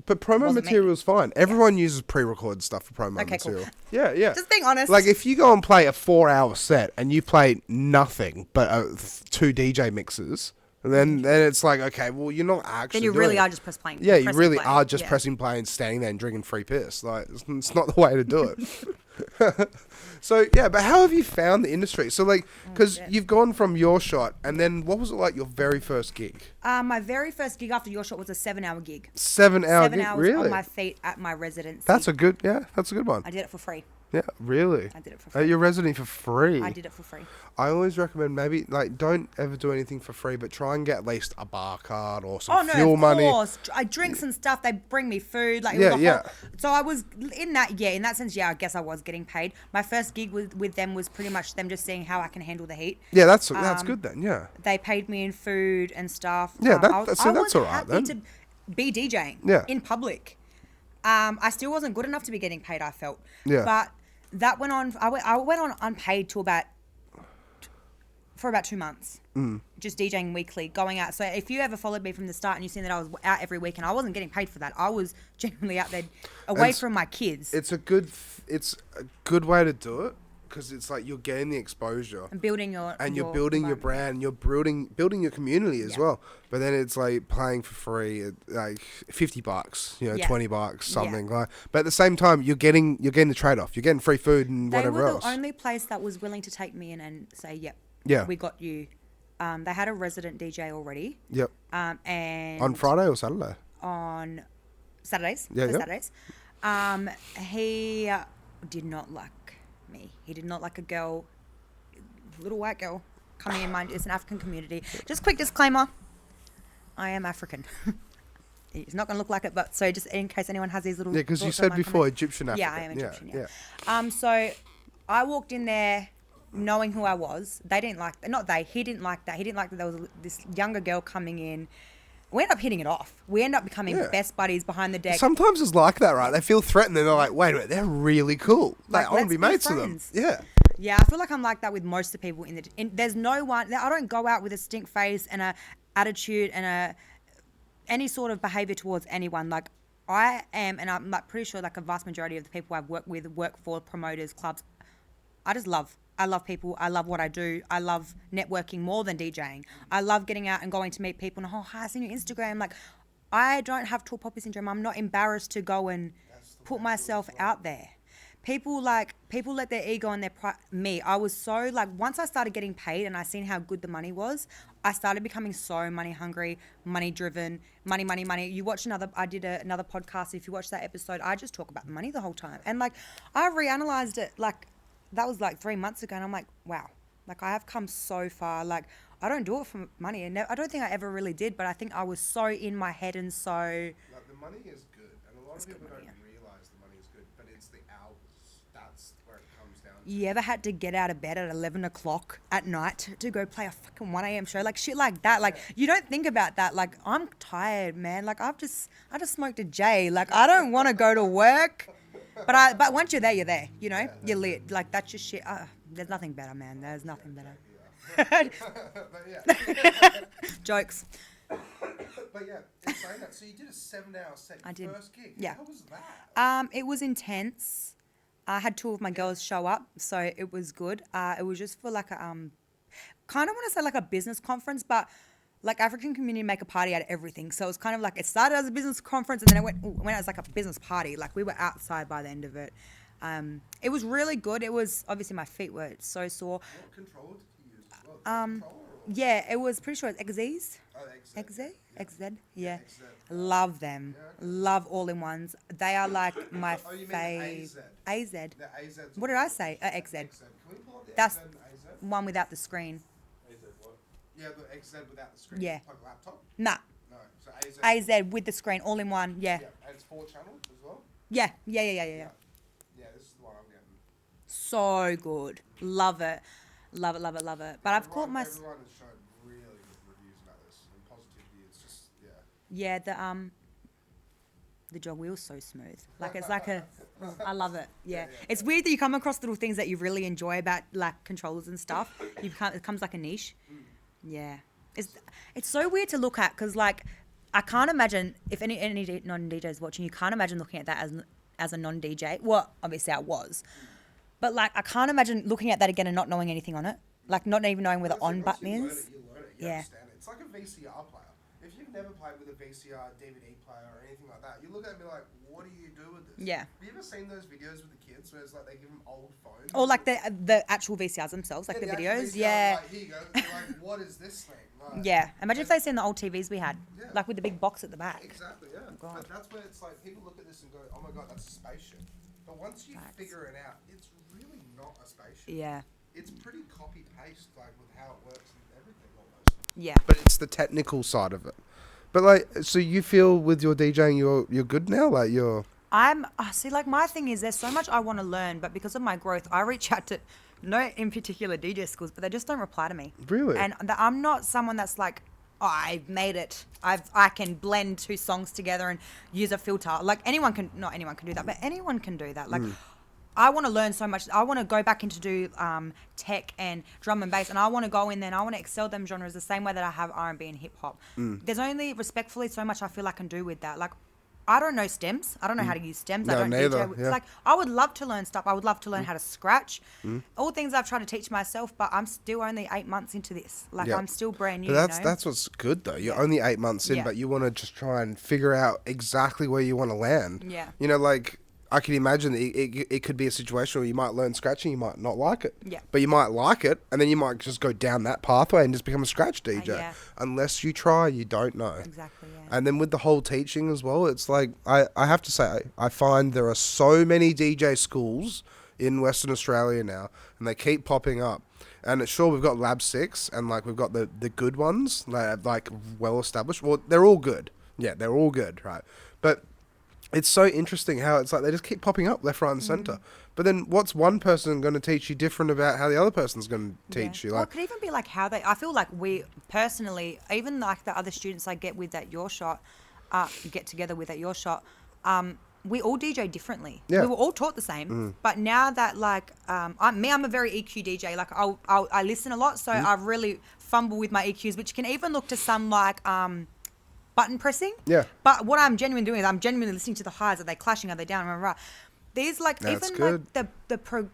But promo wasn't me. material is fine. Everyone uses pre-recorded stuff for promo Okay, cool. material. Yeah. Just being honest. Like if you go and play a 4-hour set and you play nothing but 2 DJ mixes, then it's like, okay, well you're not actually. then you doing really it. are just playing. Yeah, you pressing really play. are just Yeah. pressing play and standing there and drinking free piss. Like it's not the way to do it. So yeah, but how have you found the industry? So like, because you've gone from your shot, and then what was it like your very first gig? My very first gig after your shot was a 7-hour gig. 7-hour 7 gig, hours really? on my feet at my residency. That's a good one. I did it for free. Yeah, really? I did it for free. You're residency for free? I did it for free. I always recommend maybe, like, don't ever do anything for free, but try and get at least a bar card or some fuel money. Of course. I drinks and stuff. They bring me food. Like, So I was, in that sense, I guess I was getting paid. My first gig with them was pretty much them just seeing how I can handle the heat. Yeah, that's good then, yeah. They paid me in food and stuff. Yeah, that's all right then. I was happy to be DJing in public. I still wasn't good enough to be getting paid, I felt. Yeah. But that went on, I went on unpaid for about 2 months. Just DJing weekly, going out. So if you ever followed me from the start and you've seen that I was out every week and I wasn't getting paid for that, I was genuinely out there away from my kids. It's a good way to do it. Because it's like you're getting the exposure and building you're building your brand, you're building your community as well. But then it's like playing for free, like $50, $20, something like. But at the same time, you're getting the trade off. You're getting free food and whatever else. They were the only place that was willing to take me in and say, we got you. They had a resident DJ already. Yep. And on Friday or Saturday? On Saturdays. Yeah. Saturdays. He did not like me. He did not like a little white girl coming in. It's an African community. Just quick disclaimer, I am African. It's not going to look like it, but so just in case anyone has these little... Yeah, because you said before Egyptian African. Yeah, I am Egyptian, yeah. So I walked in there knowing who I was. They didn't like... he didn't like that. He didn't like that there was this younger girl coming in. We end up hitting it off. We end up becoming best buddies behind the deck. Sometimes it's like that, right? They feel threatened and they're like, wait a minute, they're really cool. Like I want to be mates with them. Yeah. Yeah, I feel like I'm like that with most of the people there's no one... I don't go out with a stink face and a attitude and any sort of behavior towards anyone. Like I am, and I'm like pretty sure like a vast majority of the people I've worked with, work for promoters, clubs. I love people. I love what I do. I love networking more than DJing. I love getting out and going to meet people and, hi, I seen your Instagram. Like, I don't have tall poppy syndrome. I'm not embarrassed to go and put myself out there. People let their ego and me. I was so like, once I started getting paid and I seen how good the money was, I started becoming so money hungry, money driven, money. You watch I did another podcast. If you watch that episode, I just talk about the money the whole time. And like, I reanalyzed it like, that was like 3 months ago, and I'm like, wow, like I have come so far. Like I don't do it for money, and I don't think I ever really did, but I think I was so in my head and so. Like the money is good, and a lot of people don't realize the money is good, but it's the hours. That's where it comes down to. You ever had to get out of bed at 11 o'clock at night to go play a fucking 1 a.m. show, like shit like that? Like you don't think about that. Like I'm tired, man. Like I just smoked a J. Like I don't want to go to work. But once you're there, you know, you're lit. Like, that's just shit. There's nothing better, man. There's nothing better. Jokes. But yeah, it's saying that. So you did a 7-hour set. I did. First gig. Yeah. How was that? It was intense. I had 2 of my girls show up, so it was good. It was just for like a, kind of want to say like a business conference, but like African community make a party out of everything. So it was kind of like, it started as a business conference and then it went as like a business party. Like we were outside by the end of it. It was really good. It was, obviously my feet were so sore. What controller did you use as well? Yeah, it was pretty sure it's XZs. Oh, XZ? XZ? Yeah. Love them. Yeah. Love all-in-ones. They are like my fave. AZ. The AZ. What did I say? XZ. Can we pull up the That's XZ and AZ? one without the screen. Yeah, the XZ without the screen. Yeah. Like a laptop? Nah. No. So AZ. AZ with the screen, all in one. Yeah. Yeah, and it's 4 channels as well? Yeah, Yeah, this is the one I'm getting. So good. Love it. Love it. But I've caught my... Everyone has shown really good reviews about this. And positivity, it's just, Yeah, the jog wheel's so smooth. Like, it's like I love it. Yeah. It's weird that you come across little things that you really enjoy about, like, controllers and stuff. It becomes like a niche. Yeah. It's so weird to look at because, like, I can't imagine, if any non-DJ is watching, you can't imagine looking at that as a non-DJ. Well, obviously I was. But, like, I can't imagine looking at that again and not knowing anything on it. Like, not even knowing where the on button is. You learn it. You understand it. It's like a VCR player. If you've never played with a VCR, DVD player, or anything like that, you look at it and be like, what do you do with this? Yeah. Have you ever seen those videos with the kids where it's like they give them old phones? Or, like, the actual VCRs themselves, like the videos. Yeah. Like, here you go. They're like, what is this thing? Like, yeah. Imagine if they seen the old TVs we had. Yeah. Like, with the big box at the back. Exactly, yeah. Oh, God. But that's where it's like, people look at this and go, oh my God, that's a spaceship. But once you Facts. figure it out, it's really not a spaceship. Yeah. It's pretty copy-paste, like, with how it works and everything almost. Yeah. But it's the technical side of it. But, like, so you feel with your DJing, you're good now? Like, you're... See, like, my thing is there's so much I want to learn, but because of my growth, I reach out to, no in particular DJ schools, but they just don't reply to me. Really? And I'm not someone that's like, oh, I've made it. I can blend two songs together and use a filter. Like, not anyone can do that, but anyone can do that. Like, I want to learn so much. I want to go back into do tech and drum and bass, and I want to go in there and I want to excel them genres the same way that I have R&B and hip hop. There's only respectfully so much I feel I can do with that. Like, I don't know stems. I don't know how to use stems. No, I don't neither, DJ. yeah. Like, I would love to learn stuff. I would love to learn how to scratch. All things I've tried to teach myself, but I'm still only 8 months into this. Like, Yeah. I'm still brand new. But you know? that's what's good, though. You're only 8 months in, Yeah. but you want to just try and figure out exactly where you want to land. Yeah. You know, like... I can imagine that it could be a situation where you might learn scratching, you might not like it. Yeah. But you might like it, and then you might just go down that pathway and just become a scratch DJ. Yeah. Unless you try, you don't know. Exactly, yeah. And then with the whole teaching as well, it's like, I have to say, I find there are so many DJ schools in Western Australia now, and they keep popping up. And sure, we've got Lab 6, and like we've got the good ones, like well established. Well, they're all good. Yeah, they're all good, right? But... it's so interesting how it's like they just keep popping up left, right, and centre. But then what's one person going to teach you different about how the other person's going to teach you? Well, Like, it could even be like how I feel like we personally, even like the other students I get with at Your Shot, get together with at Your Shot, we all DJ differently. Yeah. We were all taught the same. But now that like, I'm a very EQ DJ. Like I listen a lot, so I really fumble with my EQs, which can even look to some like, button pressing. Yeah. But what I'm genuinely doing is I'm genuinely listening to the highs. Are they clashing? Are they down? Rah, rah. These like That's even good.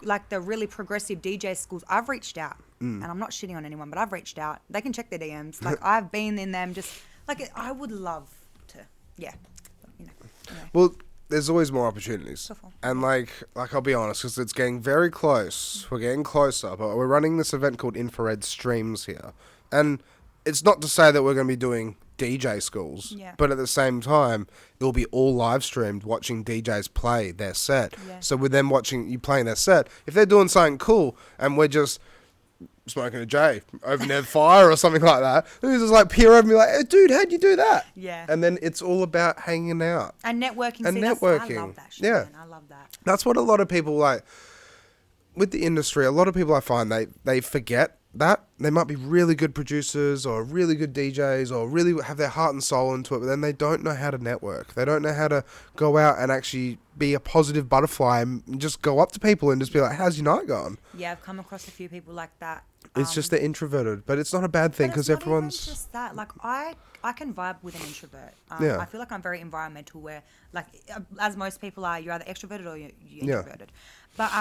like the really progressive DJ schools. I've reached out, and I'm not shitting on anyone, but I've reached out. They can check their DMs. Like I've been in them. Just like I would love to. Yeah. You know. Anyway. well, there's always more opportunities. Careful. And like I'll be honest, because it's getting very close. We're getting closer, but we're running this event called Infra-Red Streams here. And it's not to say that we're going to be doing DJ schools, Yeah. but at the same time, it'll be all live streamed watching DJs play their set. Yeah. So with them watching you playing their set, if they're doing something cool and we're just smoking a J over near the fire or something like that, who's just like peer over me like, hey, dude, how'd you do that? Yeah. And then it's all about hanging out. And networking. And See, networking. I love that shit. Yeah. Man. I love that. That's what a lot of people like with the industry. A lot of people I find they forget that they might be really good producers or really good DJs or really have their heart and soul into it, but then they don't know how to network. They don't know how to go out and actually be a positive butterfly and just go up to people and just be like, how's your night going? Yeah, I've come across a few people like that. It's just they're introverted, but it's not a bad thing But because it's not even everyone's... just that. Like I can vibe with an introvert. Yeah. I feel like I'm very environmental. Where like as most people are, you're either extroverted or you're Yeah. introverted. But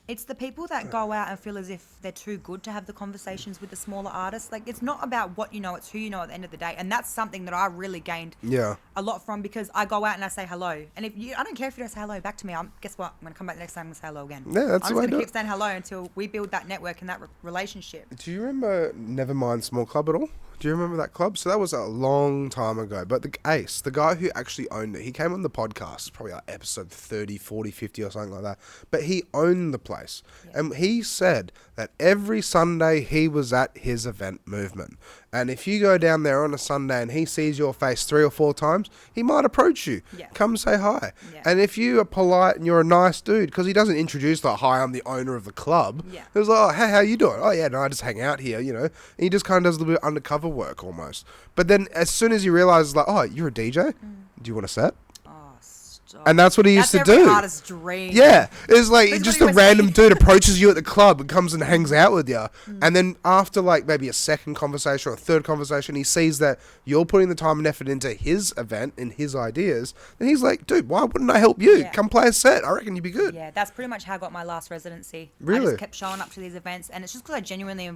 it's the people that go out and feel as if they're too good to have the conversations with the smaller artists. Like it's not about what you know; it's who you know at the end of the day. And that's something that I really gained Yeah. a lot from, because I go out and I say hello. And I don't care if you don't say hello back to me. Guess what? I'm gonna come back the next time and say hello again. Yeah, that's I'm the way just to gonna do keep it. saying hello until we build that network and that relationship. Do you remember Nevermind Small Club at all? Do you remember that club? So that was a long time ago. But the Ace, the guy who actually owned it, he came on the podcast, probably like episode 30, 40, 50 or something like that. But he owned the place. Yeah. And he said that every Sunday he was at his event Movement. And if you go down there on a Sunday and he sees your face 3 or 4 times, he might approach you. Yeah. Come say hi. Yeah. And if you are polite and you're a nice dude, because he doesn't introduce like, hi, I'm the owner of the club. Yeah. He was like, oh, hey, how you doing? Oh, yeah, no, I just hang out here, you know. And he just kind of does a little bit of undercover work almost. But then as soon as he realizes, like, oh, you're a DJ? Do you want a set? Oh, stop. And that's what he used That's to every do. artist's dream. Yeah, it's like That's just what a he was random saying. dude approaches you at the club and comes and hangs out with you, and then after like maybe a second conversation or a third conversation, he sees that you're putting the time and effort into his event and his ideas, and he's like, dude, why wouldn't I help you? Yeah. Come play a set. I reckon you'd be good. Yeah, that's pretty much how I got my last residency. I Really? just kept showing up to these events, and it's just because I genuinely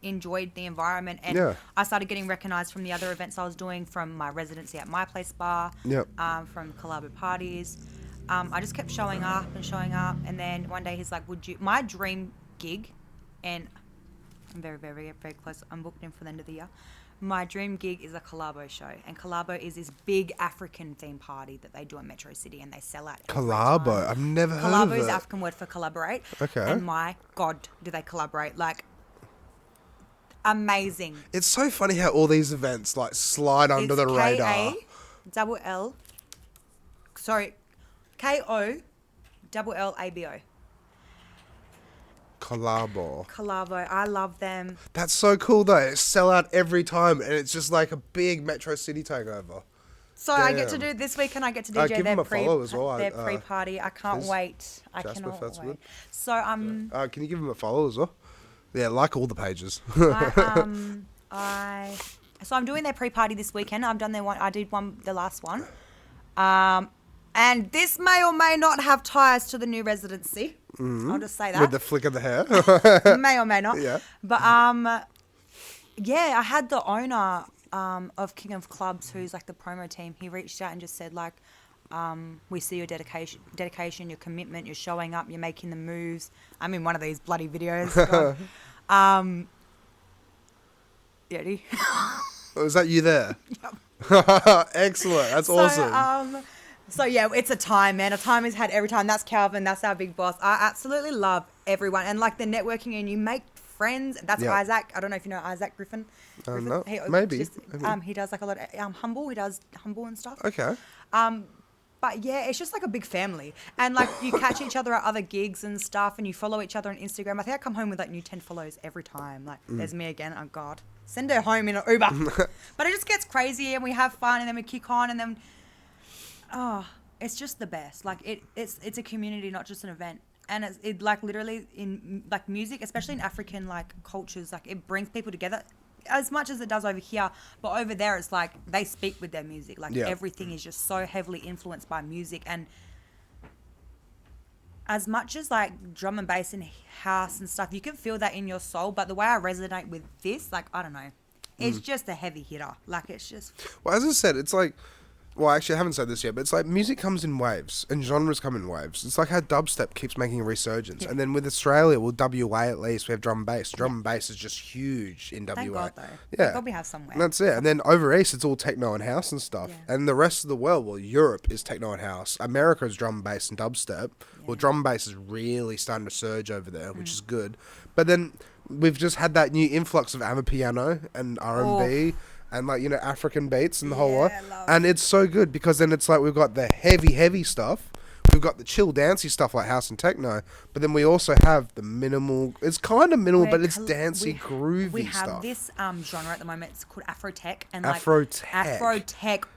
enjoyed the environment, and Yeah. I started getting recognised from the other events I was doing, from my residency at My Place Bar, Yep. from collab parties. I just kept showing up, and then one day he's like, "Would you?" My dream gig, and I'm very, very, very close. I'm booked in for the end of the year. My dream gig is a Collabo show, and Collabo is this big African theme party that they do in Metro City, and they sell out. Collabo? I've never heard of Collabo it. is the African word for collaborate. Okay. And my God, do they collaborate? Like, amazing. It's so funny how all these events like slide under the radar. K-A-double-L. Sorry, K-O-double-L-A-B-O. Collabo. I love them. That's so cool though. It sell out every time, and it's just like a big Metro City takeover. So I get to do this weekend. I get to DJ give their them a follow as well. their pre-party. I can't please. wait. I Jasper, cannot if that's wait. good. So Can you give them a follow as well? Yeah, like all the pages. So I'm doing their pre-party this weekend. I've done their one. I did the last one. And this may or may not have ties to the new residency. Mm-hmm. I'll just say that. With the flick of the hair. May or may not. Yeah. But yeah, I had the owner of King of Clubs, who's like the promo team. He reached out and just said like, we see your dedication, your commitment, you're showing up, you're making the moves. I'm in one of these bloody videos. Yeti. Was that you there? Yep. Excellent. That's awesome. So yeah, it's a time, man. A time is had every time. That's Calvin. That's our big boss. I absolutely love everyone, and like the networking, and you make friends. That's Isaac. I don't know if you know Isaac Griffin. No, maybe. He does like a lot of humble. He does humble and stuff. Okay. But yeah, it's just like a big family, and like you catch each other at other gigs and stuff, and you follow each other on Instagram. I think I come home with like new 10 follows every time. Like there's me again. Oh God, send her home in an Uber. But it just gets crazy, and we have fun, and then we kick on, and then. Oh, it's just the best. Like it's a community, not just an event. And it like literally in like music, especially in African like cultures, like it brings people together as much as it does over here. But over there, it's like they speak with their music. Like everything is just so heavily influenced by music. And as much as like drum and bass and house and stuff, you can feel that in your soul. But the way I resonate with this, like, I don't know, it's just a heavy hitter. Like it's just. Well, as I said, it's like. Well, actually, I haven't said this yet, but it's like music comes in waves and genres come in waves. It's like how dubstep keeps making a resurgence. Yeah. And then with Australia, well, WA at least, we have drum and bass. Drum and bass is just huge in WA. Thank God, though. Yeah. Thank God we have somewhere. And that's it. And then over east, it's all techno and house and stuff. Yeah. And the rest of the world, well, Europe is techno and house. America is drum and bass and dubstep. Yeah. Well, drum and bass is really starting to surge over there, which is good. But then we've just had that new influx of Amapiano and R&B. And like, you know, African beats and the whole lot. And it's so good because then it's like we've got the heavy stuff. We've got the chill dancey stuff like house and techno. But then we also have the minimal, it's kind of minimal, but it's dancey, groovy stuff. We have this genre at the moment. It's called Afro-tech. And Afro-tech.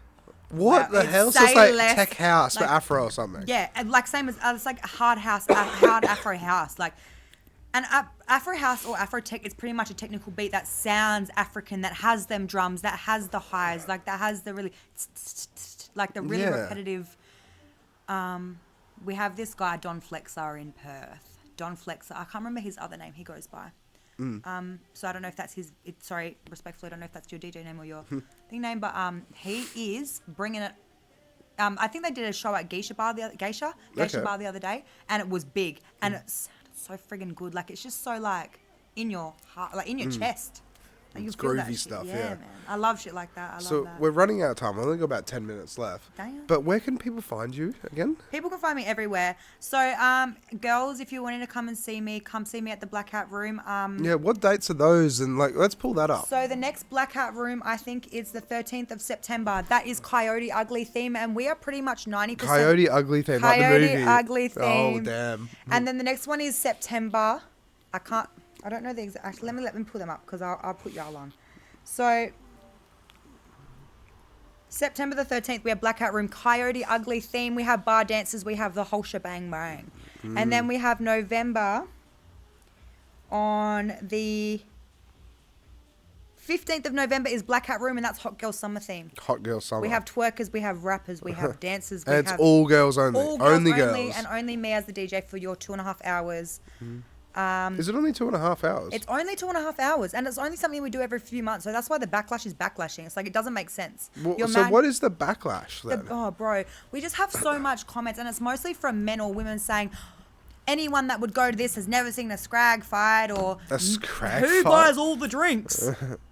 What wow, the hell? So it's like tech house, like, but Afro or something. Yeah, and like same as, it's like hard house, hard Afro house. Like, and Afro house or Afro tech is pretty much a technical beat that sounds African, that has them drums, that has the highs, like that has the really, like the really repetitive. We have this guy Don Flexer in Perth. Don Flexer, I can't remember his other name he goes by. So I don't know if that's his. Sorry, respectfully, I don't know if that's your DJ name or your thing name, but he is bringing it. I think they did a show at Geisha Bar the other day, and it was big, and it's so friggin' good. Like it's just so like in your heart, like in your chest. Like, it's groovy stuff, yeah. Man. I love shit like that. So we're running out of time. I've only got about 10 minutes left. Damn. But where can people find you again? People can find me everywhere. So, girls, if you're wanting to come and see me, come see me at the Blackout Room. Yeah, what dates are those? And like, let's pull that up. So the next Blackout Room, I think, is the 13th of September. That is Coyote Ugly theme, and we are pretty much 90%. Coyote Ugly theme, like the movie. Coyote Ugly theme. Oh, damn. And then the next one is September. I don't know the exact. Actually, let me pull them up because I'll put y'all on. So, September the 13th, we have Blackout Room, Coyote Ugly theme. We have bar dances. We have the whole shebang bang. And then we have November on the 15th of November is Blackout Room, and that's Hot Girl Summer theme. Hot Girl Summer. We have twerkers, we have rappers, we have dancers. And it's all girls only. Only girls. And only me as the DJ for your 2.5 hours. Is it only 2.5 hours? It's only 2.5 hours, and it's only something we do every few months. So that's why the backlash is backlashing. It's like it doesn't make sense. Well, so what is the backlash then? Oh, bro, we just have so much comments, and it's mostly from men or women saying, anyone that would go to this has never seen a scrag fight, or a scrag who fight? buys all the drinks?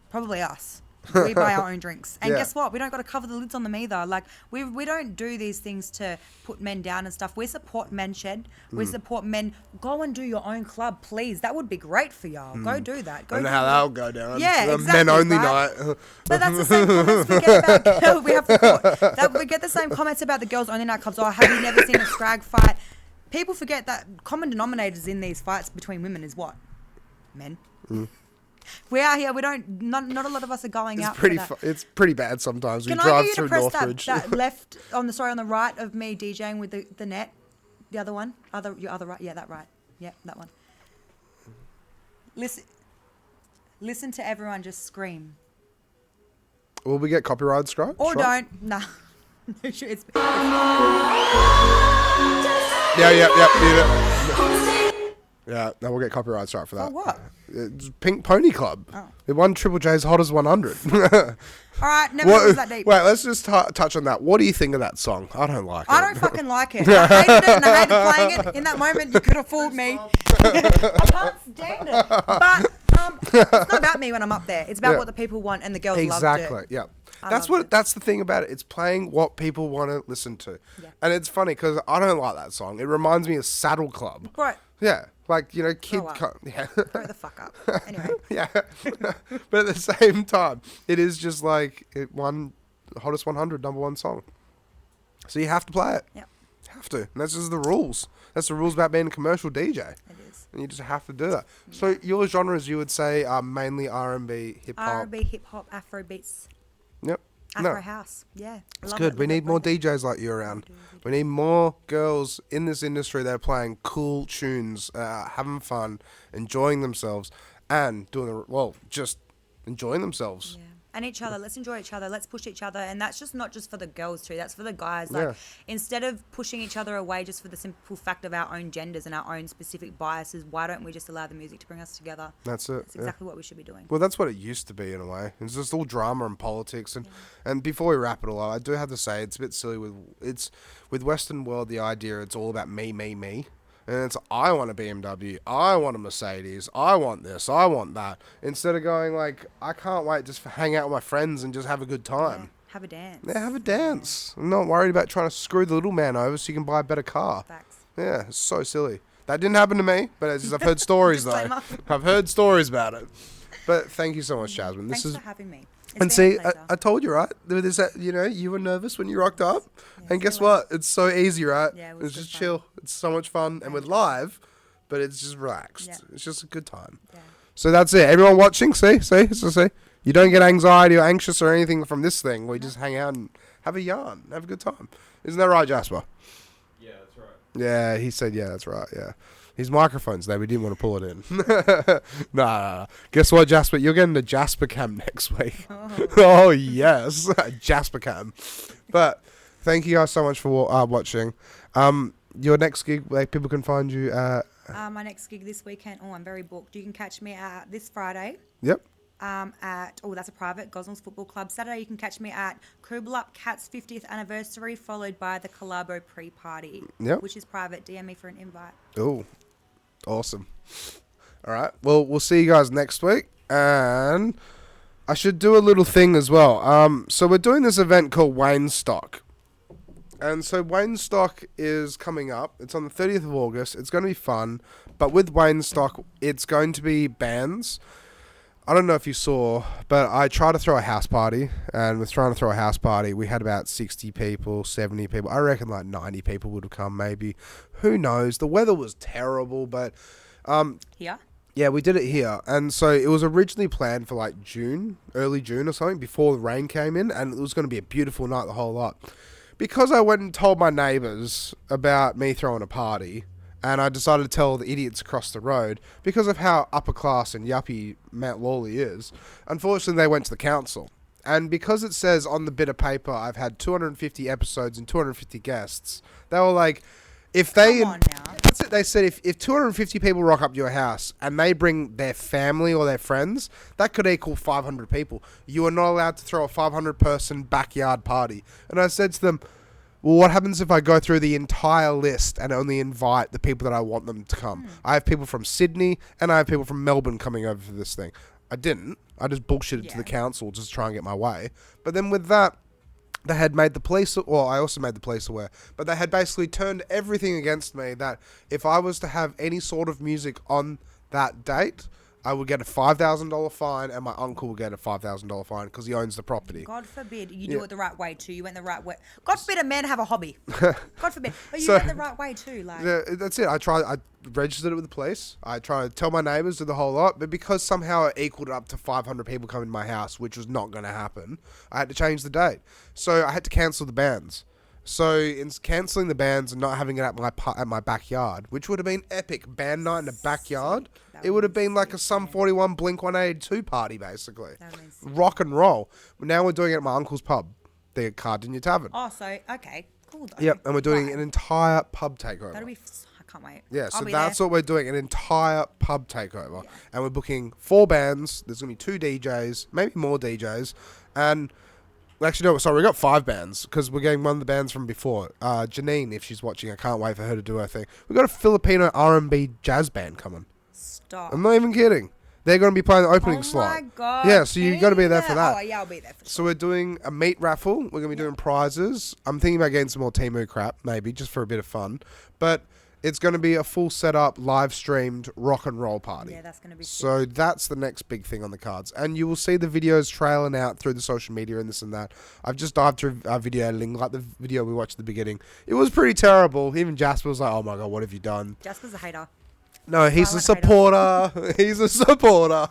Probably us. We buy our own drinks. And Yeah. guess what? We don't got to cover the lids on them either. Like, we don't do these things to put men down and stuff. We support men shed. We support men. Go and do your own club, please. That would be great for y'all. Go do that. Go I don't know do how that. that'll go down. Yeah, A exactly, men only right? night. But that's the same comments we get about we have that we get the same comments about the girls only night clubs. Oh, have you never seen a scrag fight? People forget that common denominators in these fights between women is what? Men. We are here. We don't. Not a lot of us are going out. It's pretty bad sometimes. Can we I drive get you through to press Northbridge. that left on the right of me DJing with the net? The other one, your other right. Yeah, that right. Yeah, that one. Listen to everyone just scream. Will we get copyright strike? Or don't. Nah. It's Yeah, no, we'll get copyright strike for that. For what? It's Pink Pony Club. Oh. It won Triple J's Hottest 100. All right, never was that deep. Wait, let's just touch on that. What do you think of that song? I don't like it. I don't fucking like it. I hated it and I hated playing it. In that moment, you could have fooled me. I can't stand it. But it's not about me when I'm up there. It's about Yeah. what the people want and the girls Exactly, loved it. yeah. I That's loved it. that's the thing about it. It's playing what people want to listen to. Yeah. And it's funny because I don't like that song. It reminds me of Saddle Club. Right. Yeah, like, you know, kid... Grow up. Yeah. Grow the fuck up. Anyway. Yeah. But at the same time, it is just like it won Hottest 100 #1 song. So you have to play it. Yep. You have to. And that's just the rules. That's the rules about being a commercial DJ. It is. And you just have to do that. So your genres, you would say, are mainly R&B, hip-hop. R&B, hip hop, Afro beats, Yep. Afro house. Yeah. It's Love good. it, We love it, need more love it. DJs like you around. We need more girls in this industry that are playing cool tunes, having fun, enjoying themselves, and just enjoying themselves. Yeah. And each other. Let's enjoy each other. Let's push each other. And that's just not just for the girls too. That's for the guys. Like, Yeah. instead of pushing each other away just for the simple fact of our own genders and our own specific biases, why don't we just allow the music to bring us together? That's it. That's exactly what we should be doing. Well, that's what it used to be in a way. It's just all drama and politics, and before we wrap it all up, I do have to say it's a bit silly with Western world. The idea it's all about me, and it's I want a BMW, I want a Mercedes, I want this, I want that. Instead of going like I can't wait just to hang out with my friends and just have a good time. Yeah. Have a dance. Yeah, have a dance. I'm not worried about trying to screw the little man over so you can buy a better car. Facts. Yeah, it's so silly. That didn't happen to me, but it's just, I've heard stories though. Disclaimer. I've heard stories about it. But thank you so much, Jasmine. Thanks This is for having me. It's and been see, a pleasure. I told you right. There was that, you were nervous when you rocked up, Yeah, and guess so was. what? It's so easy, right? Yeah, it was it's good just fun. chill. It's so much fun, and we're live, but it's just relaxed. Yeah. It's just a good time. Yeah. So that's it. Everyone watching, see. You don't get anxiety or anxious or anything from this thing. We just hang out and have a yarn, have a good time. Isn't that right, Jasper? Yeah, that's right. Yeah, he said, yeah, that's right, yeah. His microphone's there, we didn't want to pull it in. No. Guess what, Jasper? You're getting the Jasper Cam next week. Oh, yes. Jasper Cam. But thank you guys so much for watching. Your next gig, like, people can find you at... My next gig this weekend. Oh, I'm very booked. You can catch me this Friday. Yep. That's a private, Gosnells Football Club. Saturday, you can catch me at Cribble Up Cat's 50th anniversary, followed by the Collabo pre-party, Yep. which is private. DM me for an invite. Oh, awesome. All right. Well, we'll see you guys next week. And I should do a little thing as well. So we're doing this event called Wayne Stock. And so Wayne Stock is coming up. It's on the 30th of August. It's going to be fun. But with Wayne Stock, it's going to be bands. I don't know if you saw, but I tried to throw a house party. And with trying to throw a house party, we had about 60 people, 70 people. I reckon like 90 people would have come maybe. Who knows? The weather was terrible, but... Here? Yeah, we did it here. And so it was originally planned for like June, early June or something, before the rain came in. And it was going to be a beautiful night, the whole lot. Because I went and told my neighbours about me throwing a party, and I decided to tell the idiots across the road, because of how upper class and yuppie Mount Lawley is, unfortunately they went to the council. And because it says on the bit of paper I've had 250 episodes and 250 guests, they were like, if they... Come on now. That's it. They said if 250 people rock up to your house and they bring their family or their friends, that could equal 500 people. You are not allowed to throw a 500-person backyard party. And I said to them, well, what happens if I go through the entire list and only invite the people that I want them to come? I have people from Sydney and I have people from Melbourne coming over for this thing. I didn't. I just bullshitted to Yeah. the council just to try and get my way. But then with that, they had made the police, well, I also made the police aware, but they had basically turned everything against me, that if I was to have any sort of music on that date, I would get a $5,000 fine, and my uncle would get a $5,000 fine because he owns the property. God forbid you Yeah. do it the right way too. You went the right way. God forbid a man have a hobby. God forbid. But you went the right way too. Like, Yeah, that's it. I registered it with the police. I tried to tell my neighbours, do the whole lot, but because somehow it equaled up to 500 people coming to my house, which was not going to happen, I had to change the date. So I had to cancel the bands. So in cancelling the bands and not having it at my backyard, which would have been epic, band night in the backyard, That it would have been like a sick, Sum yeah. 41 Blink 182 party, basically. That would've been sick. Rock and roll. Now we're doing it at my uncle's pub, the Cardinia Tavern. oh, so okay, cool though. Yep, and we're doing Right. an entire pub takeover. That'll be. I can't wait. Yeah, so I'll be that's there. what we're doing, an entire pub takeover. Yeah. And we're booking 4 bands. There's going to be 2 DJs, maybe more DJs. And actually, no, sorry, we got 5 bands because we're getting one of the bands from before. Janine, if she's watching, I can't wait for her to do her thing. We've got a Filipino R&B jazz band coming. Stop. I'm not even kidding. They're going to be playing the opening oh slot. my god. Yeah, so you got to be there for that. Oh yeah, I'll be there for sure. So we're doing a meat raffle. We're going to be doing prizes. I'm thinking about getting some more Temu crap, maybe, just for a bit of fun. But it's going to be a full setup, live streamed rock and roll party. Yeah, that's gonna be. sick. So that's the next big thing on the cards. And you will see the videos trailing out through the social media and this and that. I've just dived through video editing, like the video we watched at the beginning. It was pretty terrible. Even Jasper was like, oh my God, what have you done? Jasper's a hater. No, he's a Silent supporter. He's a supporter.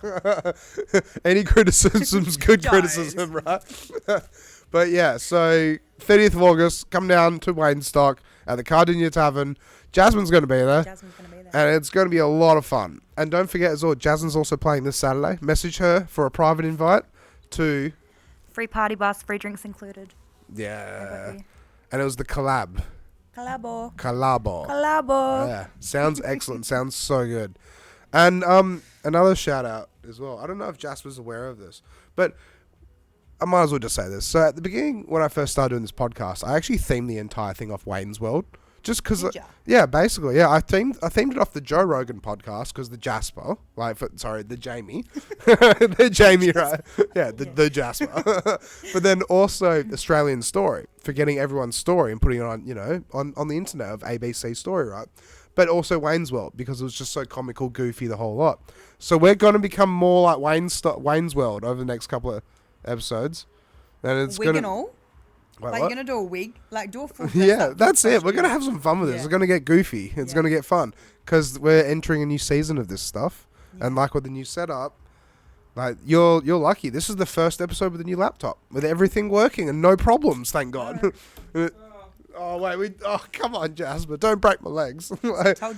Any criticism's good Don't. criticism, right? But yeah, so 30th of August, come down to Waynestock at the Cardinia Tavern. Jasmine's going to be there. Jasmine's gonna be there. And it's going to be a lot of fun. And don't forget as well, Jasmine's also playing this Saturday. Message her for a private invite to... Free party bus, free drinks included. Yeah. Everybody. And it was the collab. Collabo. Collabo. Collabo. Yeah. Sounds excellent. Sounds so good. And another shout out as well. I don't know if Jasper's aware of this, but I might as well just say this. So at the beginning, when I first started doing this podcast, I actually themed the entire thing off Wayne's World. Just because, Did ya? yeah, basically, yeah. I themed it off the Joe Rogan podcast because the Jasper, the Jamie, the Jamie, right? Yeah, the Jasper. But then also Australian Story, for getting everyone's story and putting it on, on the internet of ABC Story, right? But also Wayne's World because it was just so comical, goofy, the whole lot. So we're going to become more like Wayne's World over the next couple of episodes, and it's Wig going and all. Wait, Like what? you're gonna do a wig, like do a full. Yeah, that's it. We're gonna have some fun with this. Yeah. It's gonna get goofy. It's Yeah. gonna get fun because we're entering a new season of this stuff, and like with the new setup, like you're lucky. This is the first episode with a new laptop with everything working and no problems. Thank God. Oh wait, come on, Jasper, don't break my legs. told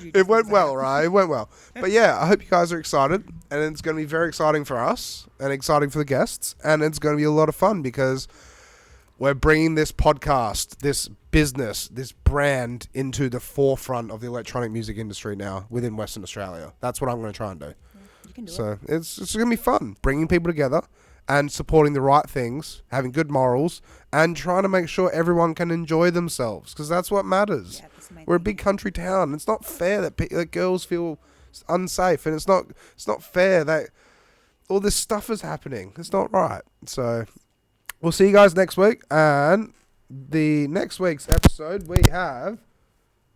you It just went to well, say. right? It went well. But yeah, I hope you guys are excited, and it's going to be very exciting for us, and exciting for the guests, and it's going to be a lot of fun because we're bringing this podcast, this business, this brand into the forefront of the electronic music industry now within Western Australia. That's what I'm going to try and do. You can do it. So it's going to be fun, bringing people together and supporting the right things, having good morals, and trying to make sure everyone can enjoy themselves, because that's what matters. Yeah, that's the main We're a thing. big country town. It's not fair that girls feel unsafe, and it's not fair that all this stuff is happening. It's not right. So we'll see you guys next week, and the next week's episode we have...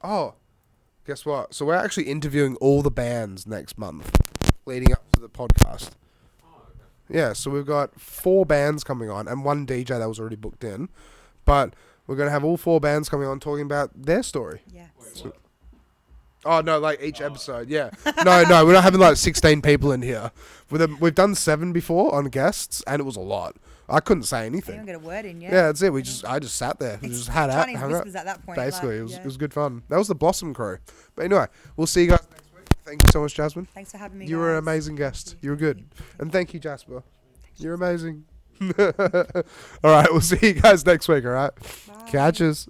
Oh, guess what? So we're actually interviewing all the bands next month leading up to the podcast. Yeah, so we've got 4 bands coming on and 1 DJ that was already booked in. But we're going to have all 4 bands coming on talking about their story. Yeah. Oh, no, like each episode, yeah. No, we're not having like 16 people in here. We've done 7 before on guests, and it was a lot. I couldn't say I didn't anything. even get a word in yet. Yeah, that's it. I just sat there. We just had out, Chinese hung out. whispers at that point. Basically, like, it was good fun. That was the Blossom crew. But anyway, we'll see you guys next week. Thank you so much, Jasmine. Thanks for having me. You were an guys. amazing guest. You were good. And thank you, Jasper. You're amazing. All right, we'll see you guys next week, all right? Bye. Catches.